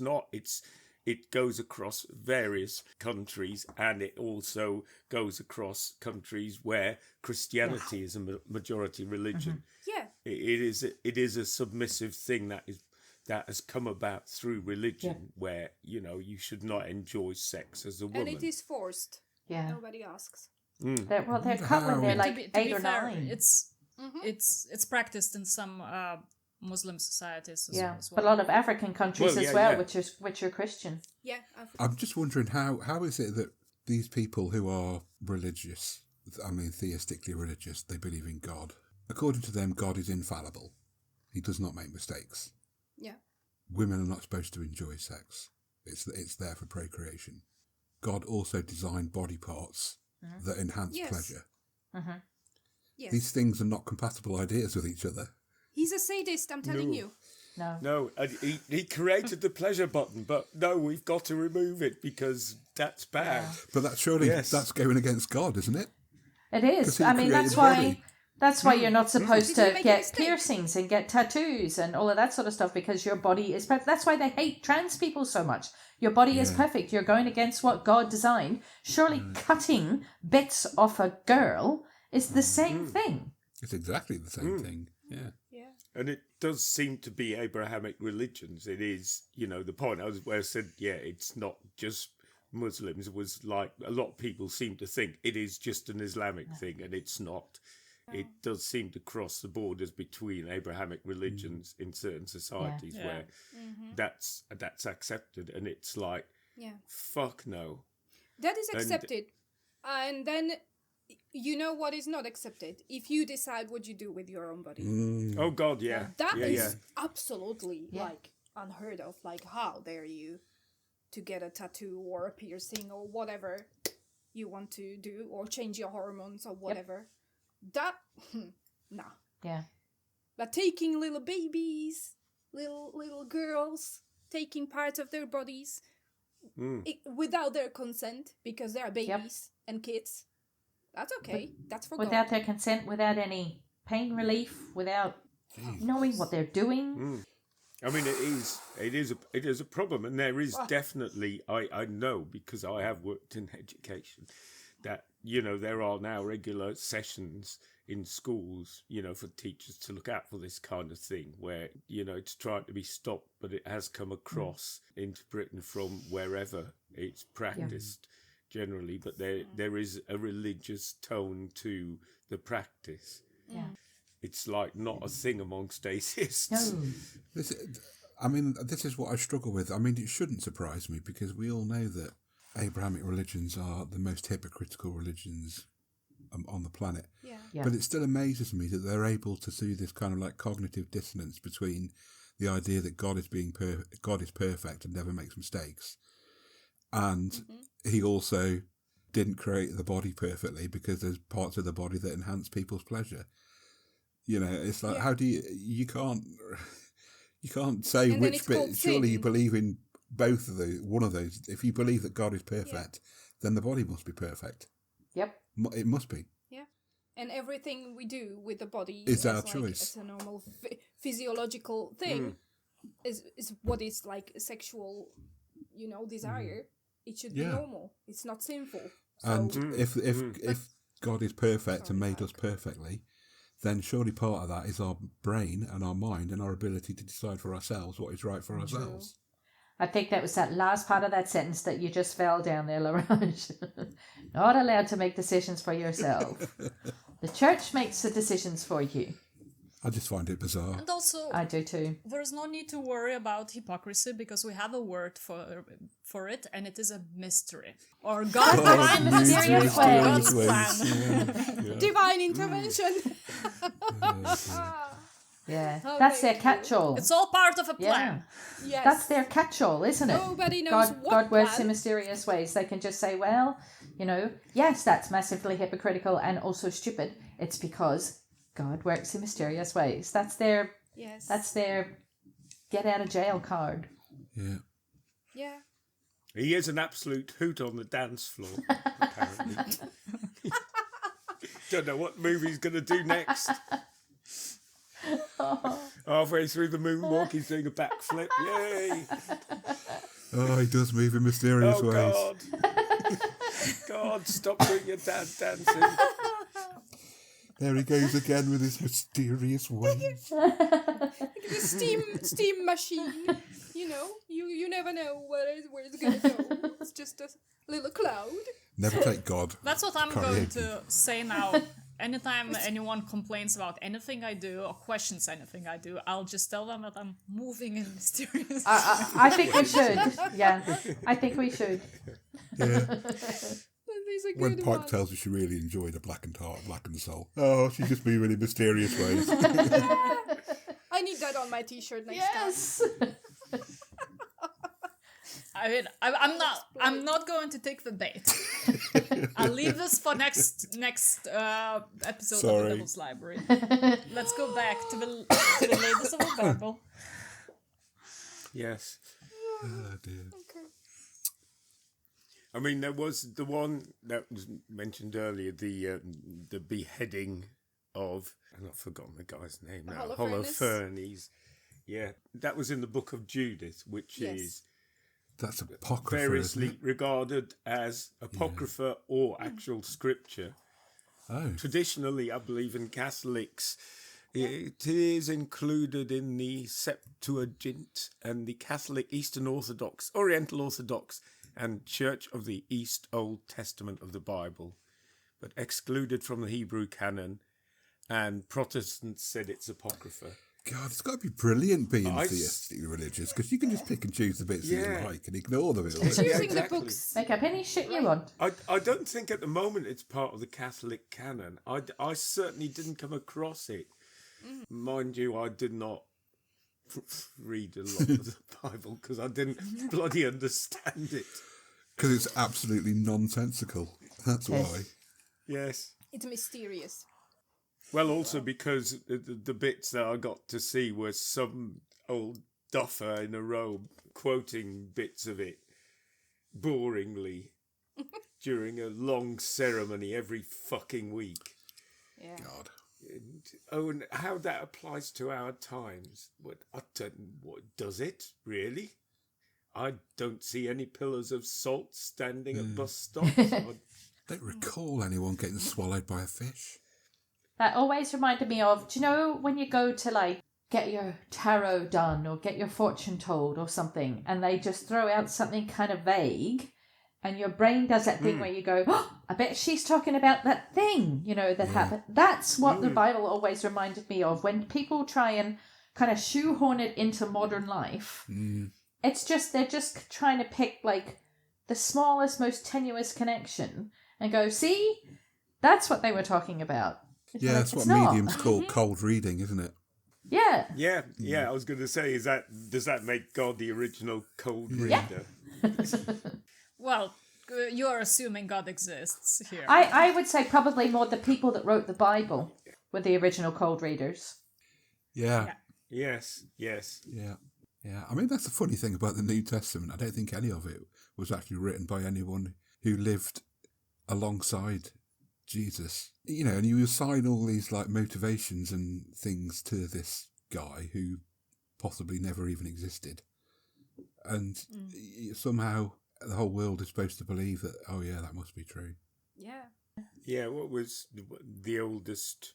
B: not. It goes across various countries, and it also goes across countries where Christianity is a majority religion.
D: Yeah,
B: it is a submissive thing that has come about through religion, where you should not enjoy sex as a woman,
D: and it is forced.
C: Yeah,
D: nobody asks.
C: They're cut when they're like 8 or 9.
E: It's practiced in some Muslim societies as well.
C: But a lot of African countries as well, which are Christian.
D: Yeah,
A: I'm just wondering how is it that these people who are religious, theistically religious, they believe in God. According to them, God is infallible. He does not make mistakes.
D: Yeah.
A: Women are not supposed to enjoy sex. It's there for procreation. God also designed body parts that enhance pleasure.
D: Yes.
A: These things are not compatible ideas with each other.
D: He's a sadist, I'm telling you.
B: No, he created the pleasure button, but no, we've got to remove it because that's bad.
A: Yeah. But that's going against God, isn't it?
C: It is. That's why you're not supposed to get piercings and get tattoos and all of that sort of stuff, because your body is perfect. That's why they hate trans people so much. Your body is perfect. You're going against what God designed. Surely cutting bits off a girl is the same thing.
A: It's exactly the same thing. Yeah.
B: And it does seem to be Abrahamic religions. It is, the point where I said, it's not just Muslims. It was like a lot of people seem to think it is just an Islamic thing, and it's not. It does seem to cross the borders between Abrahamic religions in certain societies where that's accepted, and it's like, fuck no.
D: That is accepted. And then, you know what is not accepted? If you decide what you do with your own body.
B: Oh, God, yeah.
D: That is absolutely, unheard of. Like, how dare you to get a tattoo or a piercing or whatever you want to do, or change your hormones or whatever. That, nah.
C: Yeah.
D: But taking little babies, little girls, taking parts of their bodies without their consent, because they are babies and kids, that's okay. That's for
C: without
D: God.
C: their consent, without any pain relief, without knowing what they're doing.
B: It is a problem, and there is definitely, I know, because I have worked in education, that, you know, there are now regular sessions in schools, you know, for teachers to look out for this kind of thing where, you know, it's trying to be stopped, but it has come across into Britain from wherever it's practiced generally. But there is a religious tone to the practice.
C: Yeah.
B: It's like not a thing amongst atheists.
C: No.
A: This is what I struggle with. I mean, it shouldn't surprise me because we all know that Abrahamic religions are the most hypocritical religions on the planet.
D: Yeah.
C: Yeah.
A: But it still amazes me that they're able to see this kind of like cognitive dissonance between the idea that God is God is perfect and never makes mistakes, and he also didn't create the body perfectly because there's parts of the body that enhance people's pleasure. You know, it's like how do you can't say
D: And
A: which bit. Surely you
D: sin.
A: believe in both of those. One of those. If you believe that God is perfect, then the body must be perfect.
C: Yep.
A: It must be.
D: Yeah. And everything we do with the body
A: It's our
D: like,
A: choice.
D: as a normal physiological thing is what is like a sexual, you know, desire. It should be normal. It's not sinful. So,
A: And if God is perfect and made us perfectly, then surely part of that is our brain and our mind and our ability to decide for ourselves what is right for ourselves.
C: I think that was that last part of that sentence that you just fell down there, Leraje. Not allowed to make decisions for yourself. The church makes the decisions for you.
A: I just find it bizarre.
E: And also,
C: I do too.
E: there's no need to worry about hypocrisy because we have a word for it, and it is a mystery. Or God divine
C: mysterious
E: God's
C: ways.
E: plan.
D: divine intervention.
C: Yeah.
D: How
C: That's their
D: they do.
C: catch-all.
E: It's all part of a plan.
D: Yes.
C: That's their catch-all, isn't it?
D: Nobody knows what
C: God works
D: plan.
C: in mysterious ways. They can just say, well, you know, yes, that's massively hypocritical and also stupid. It's because God works in mysterious ways. That's their get out of jail card.
A: Yeah.
D: Yeah.
B: He is an absolute hoot on the dance floor, apparently. Don't know what movie he's going to do next. Halfway through the moonwalk, he's doing a backflip. Yay!
A: Oh, he does move in mysterious
B: Oh,
A: ways.
B: God. God, stop doing your dad dancing.
A: There he goes again with his mysterious ways.
D: The steam machine. You know, you never know where it's gonna go. It's just a little cloud.
A: Never take God.
E: That's what I'm
A: Carry
E: going
A: it.
E: to say now. Anytime anyone complains about anything I do or questions anything I do, I'll just tell them that I'm moving in mysterious
C: I think we should. Yeah, I think we should.
A: Yeah.
D: These are
A: When
D: good
A: Pike
D: ones.
A: tells her she really enjoyed a blackened heart, blackened soul. Oh, she's just moving in mysterious ways.
D: I need that on my T-shirt next
C: Yes.
E: I mean, I'm not going time the bait. I'll leave this for next episode of
A: Sorry.
E: the Devil's Library. Let's go back to the ladies of the Bible.
B: Yes.
A: Oh, dear.
D: Okay.
B: I mean, there was the one that was mentioned earlier, the beheading of, and I've forgotten the guy's name now,
D: Holofernes.
B: Holofernes. Yeah, that was in the book of Judith, which
D: Yes.
B: is
A: That's apocrypha, isn't
B: variously
A: it?
B: regarded as apocrypha or actual scripture.
A: Oh,
B: Traditionally, I believe in Catholics, it is included in the Septuagint and the Catholic Eastern Orthodox, Oriental Orthodox, and Church of the East Old Testament of the Bible, but excluded from the Hebrew canon, and Protestants said it's apocrypha.
A: God, it's got to be brilliant being
B: I s-
A: theistic religious, because you can just pick and choose the bits that
B: Yeah.
A: you like and ignore the bits.
D: Choosing the
B: exactly.
D: books.
C: Make up any shit you want.
B: I don't think at the moment it's part of the Catholic canon. I certainly didn't come across it. Mind you, I did not read a lot of the Bible because I didn't bloody understand it.
A: Because it's absolutely nonsensical. That's why.
B: Yes.
D: It's mysterious.
B: Well, also because the bits that I got to see were some old duffer in a robe quoting bits of it boringly during a long ceremony every fucking week.
D: Yeah.
A: God.
B: And how that applies to our times. What does it really? I don't see any pillars of salt standing at bus stops.
A: don't recall anyone getting swallowed by a fish.
C: That always reminded me of, do you know when you go to like get your tarot done or get your fortune told or something, and they just throw out something kind of vague, and your brain does that thing where you go, oh, I bet she's talking about that thing, that happened. That's what the Bible always reminded me of. When people try and kind of shoehorn it into modern life, it's just, they're just trying to pick like the smallest, most tenuous connection and go, see, that's what they were talking about.
A: Yeah, that's what mediums call cold reading, isn't it?
C: Yeah.
B: Yeah. I was going to say, does that make God the original cold reader?
E: Well, you're assuming God exists here.
C: I would say probably more the people that wrote the Bible were the original cold readers.
A: Yeah.
B: Yes.
A: Yeah. I mean, that's the funny thing about the New Testament. I don't think any of it was actually written by anyone who lived alongside Jesus. And you assign all these like motivations and things to this guy who possibly never even existed. And somehow the whole world is supposed to believe that, oh yeah, that must be true.
D: Yeah.
B: Yeah, what was the oldest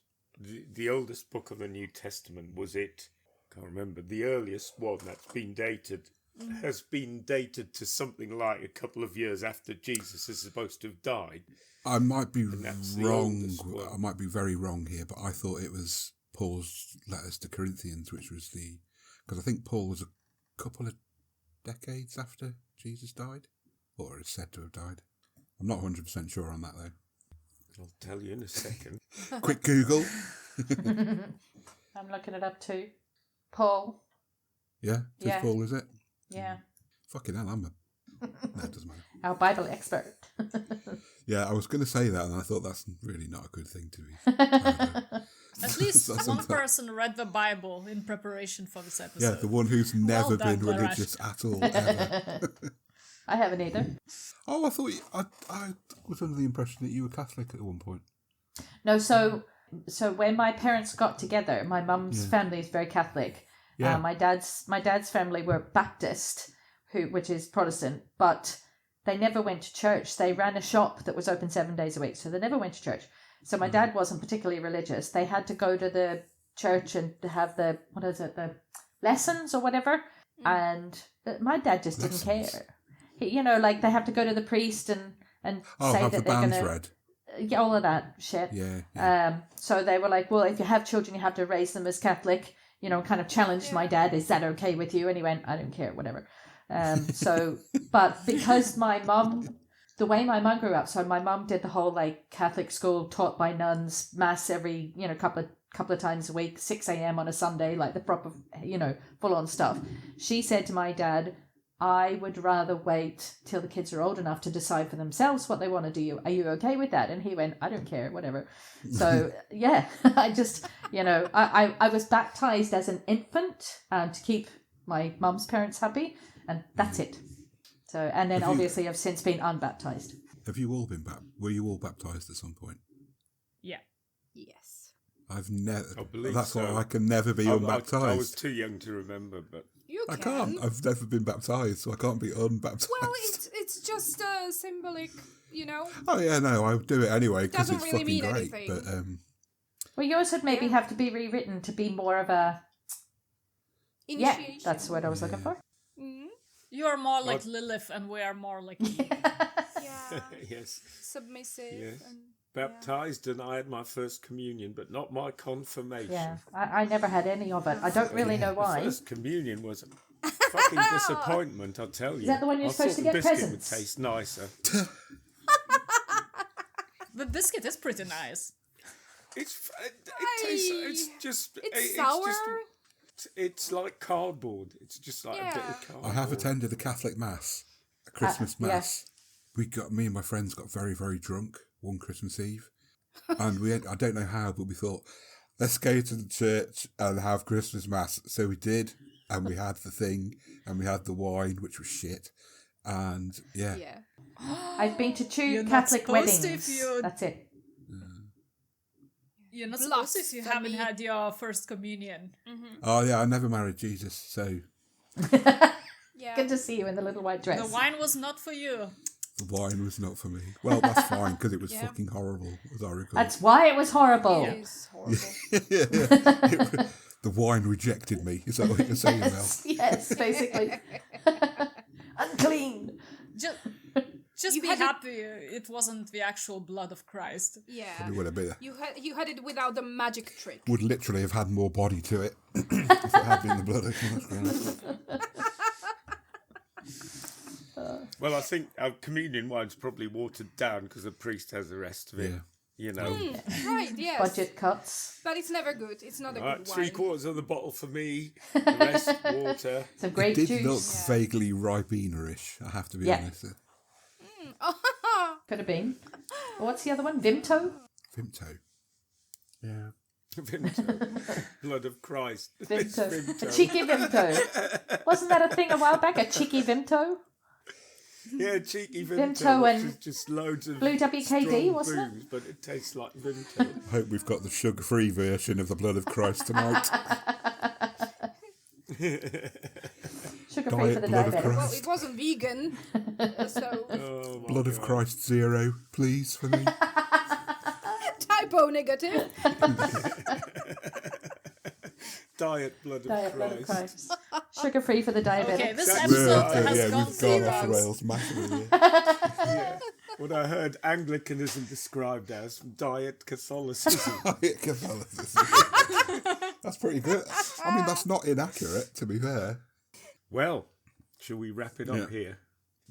B: book of the New Testament? Was it, I can't remember, the earliest one that's been dated has been dated to something like a couple of years after Jesus is supposed to have died.
A: I might be wrong. I might be very wrong here, but I thought it was Paul's letters to Corinthians, which was because I think Paul was a couple of decades after Jesus died, or is said to have died. I'm not 100% sure on that though.
B: I'll tell you in a second.
A: Quick Google.
C: I'm looking it up too. Paul.
A: Yeah, just Paul, is it?
C: Yeah.
A: Fucking hell, no, it doesn't matter.
C: Our Bible expert.
A: Yeah, I was going to say that, and I thought that's really not a good thing to be.
E: At least one person read the Bible in preparation for this episode.
A: Yeah, the one who's never
E: done,
A: been religious at all, ever.
C: I haven't either.
A: Oh, I thought I was under the impression that you were Catholic at one point.
C: No, so when my parents got together, my mum's family is very Catholic.
A: Yeah.
C: My dad's family were Baptist, which is Protestant, but they never went to church. They ran a shop that was open 7 days a week, so they never went to church. So my dad wasn't particularly religious. They had to go to the church and have the lessons or whatever. And my dad just didn't care. He, like they have to go to the priest and say
A: have
C: that
A: the
C: they're going
A: banns
C: to
A: read.
C: Yeah, all of that shit.
A: Yeah.
C: So they were like, well, if you have children, you have to raise them as Catholic. Kind of challenged my dad. Is that okay with you? And he went, I don't care, whatever. But because the way my mum grew up, so my mum did the whole like Catholic school taught by nuns, mass every couple of times a week, 6 a.m. on a Sunday, like the proper full on stuff. She said to my dad, I would rather wait till the kids are old enough to decide for themselves what they want to do. Are you okay with that? And he went, I don't care, whatever. So yeah, I just I was baptized as an infant to keep my mum's parents happy, and that's it. So, and then obviously I've since been unbaptized.
A: Have you all been were you all baptized at some point?
E: Yeah.
D: Yes.
A: I've never.
B: I believe
A: that's
B: so.
A: why I can never be unbaptized.
B: I was too young to remember, but
A: I can't. I've never been baptized, so I can't be unbaptized.
D: Well, it's just symbolic,
A: Oh yeah, no, I do it anyway because
D: Doesn't
A: it's
D: really
A: fucking
D: mean
A: great.
D: anything.
A: But
C: well, yours would maybe have to be rewritten to be more of a
D: initiation.
C: Yeah, that's what I was looking for.
D: Mm-hmm.
E: You are more like Lilith, and we are more like Eve.
D: Yeah.
B: yes,
D: Submissive.
B: Yes.
D: And,
B: baptized, and I had my first communion, but not my confirmation.
C: Yeah, I never had any of it. I don't really know why.
B: First communion was a fucking disappointment, I'll tell you.
C: Is that the one you're supposed to get
B: biscuit
C: presents?
B: would taste nicer.
E: The biscuit is pretty nice.
B: It tastes. It's just.
D: It's sour.
B: It's like cardboard. It's just like a bit of cardboard.
A: I have attended a Catholic mass, a Christmas mass. Me and my friends got very, very drunk one Christmas Eve, and I don't know how, but we thought, let's go to the church and have Christmas mass. So we did, and we had the thing, and we had the wine, which was shit, and yeah.
C: I've been to 2
E: You're
C: Catholic
E: not supposed
C: weddings. That's it.
E: You're not supposed if you haven't had your first communion.
D: Mm-hmm.
A: Oh yeah, I never married Jesus, so
C: Good to see you in the little white dress.
E: The wine was not for you.
A: The wine was not for me. Well, that's fine, because it was
D: Yeah.
A: fucking horrible, as I recall.
C: That's why it was horrible.
D: It is horrible.
A: The wine rejected me. Is that what you're saying, Mel?
C: Yes, basically. Unclean.
E: Just
D: You
E: be
D: had it-
E: happy it wasn't the actual blood of Christ.
D: Yeah.
A: Probably would have been.
D: You had it without the magic trick.
A: Would literally have had more body to it if it had been the blood of Christ.
B: Well, I think our communion wine's probably watered down because the priest has the rest of it.
A: Yeah.
B: You know.
D: Right, yes.
C: Budget cuts.
D: But it's never good. It's not a
B: All
D: good
B: right,
D: wine.
B: 3/4 of the bottle for me, the rest water.
C: Some grape
A: It did
C: juice.
A: look vaguely Ribena-ish, I have to be
C: Yeah.
A: honest.
C: Could have been. What's the other one? Vimto?
A: Vimto. Yeah.
B: Vimto. Blood of Christ. It's
C: Vimto.
B: Vimto.
C: A cheeky Vimto. Wasn't that a thing a while back? A cheeky Vimto?
B: Yeah, cheeky
C: Vimto
B: Vimto, which
C: and
B: is just loads of
C: Blue WKD,
B: strong
C: wasn't it?
B: booze, but it tastes like Vimto.
A: I hope we've got the sugar-free version of the blood of Christ tonight.
C: Sugar-free for the
A: Blood of
C: diabetic.
A: Christ.
D: Well, it wasn't vegan, so
B: Oh, my
A: Blood of
B: God.
A: Christ 0, please, for me.
D: typo negative.
B: Diet blood of
C: Diet blood of
B: Christ.
C: Christ. Sugar-free for the diabetic.
E: Okay, this
B: That's-
E: episode has
A: yeah,
E: gone
A: we've gone off the
E: zeros.
A: rails massively.
B: Yeah. What I heard Anglicanism described as diet Catholicism.
A: Catholicism. That's pretty good. I mean, that's not inaccurate, to be fair.
B: Well, shall we wrap it up
A: Yeah.
B: here?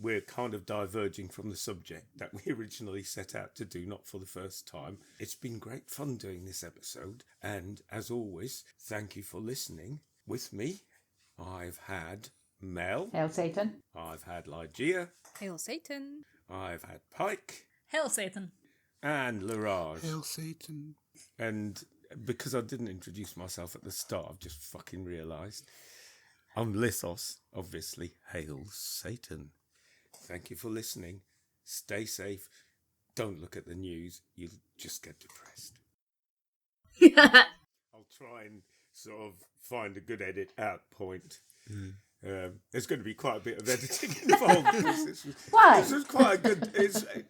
B: We're kind of diverging from the subject that we originally set out to do, not for the first time. It's been great fun doing this episode, and as always, thank you for listening. With me, I've had Mel,
C: Hail Satan.
B: I've had Ligeia,
D: Hail Satan.
B: I've had Pike,
E: Hail Satan.
B: and Leraje.
A: Hail Satan.
B: And because I didn't introduce myself at the start, I've just fucking realised. I'm Lithos, obviously. Hail Satan. Thank you for listening. Stay safe. Don't look at the news. You'll just get depressed. I'll try and sort of find a good edit out point. There's going to be quite a bit of editing involved.
C: Why?
B: This was quite a good...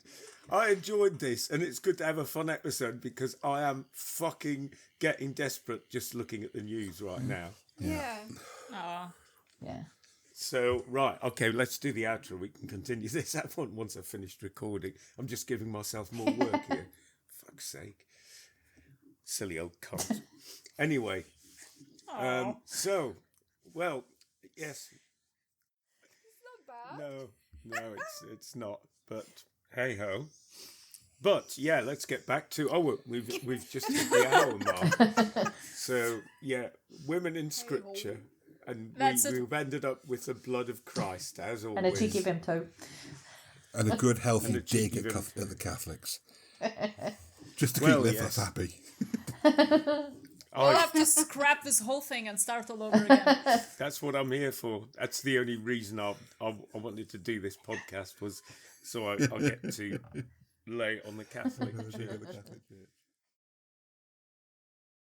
B: I enjoyed this, and it's good to have a fun episode because I am fucking getting desperate just looking at the news right now.
D: Yeah.
E: Aw.
C: Yeah.
B: So, right, okay, let's do the outro. We can continue this at once I've finished recording. I'm just giving myself more work here. Fuck's sake. Silly old cunt. Anyway, so, well, yes.
D: Not bad.
B: No, it's not. But hey ho. But yeah, let's get back to. Oh, we've just hit the hour mark. So yeah, women in scripture, and we've ended up with the blood of Christ as always.
C: And a cheeky Vimto.
A: And a good, healthy
B: And a
A: dig
B: cheeky
A: at,
B: Vimto.
A: at the Catholics. Just to
B: Well,
A: keep Lithos
B: yes.
A: happy.
E: We'll have to scrap this whole thing and start all over again.
B: That's what I'm here for. That's the only reason I wanted to do this podcast was so I get to lay on the Catholic Church.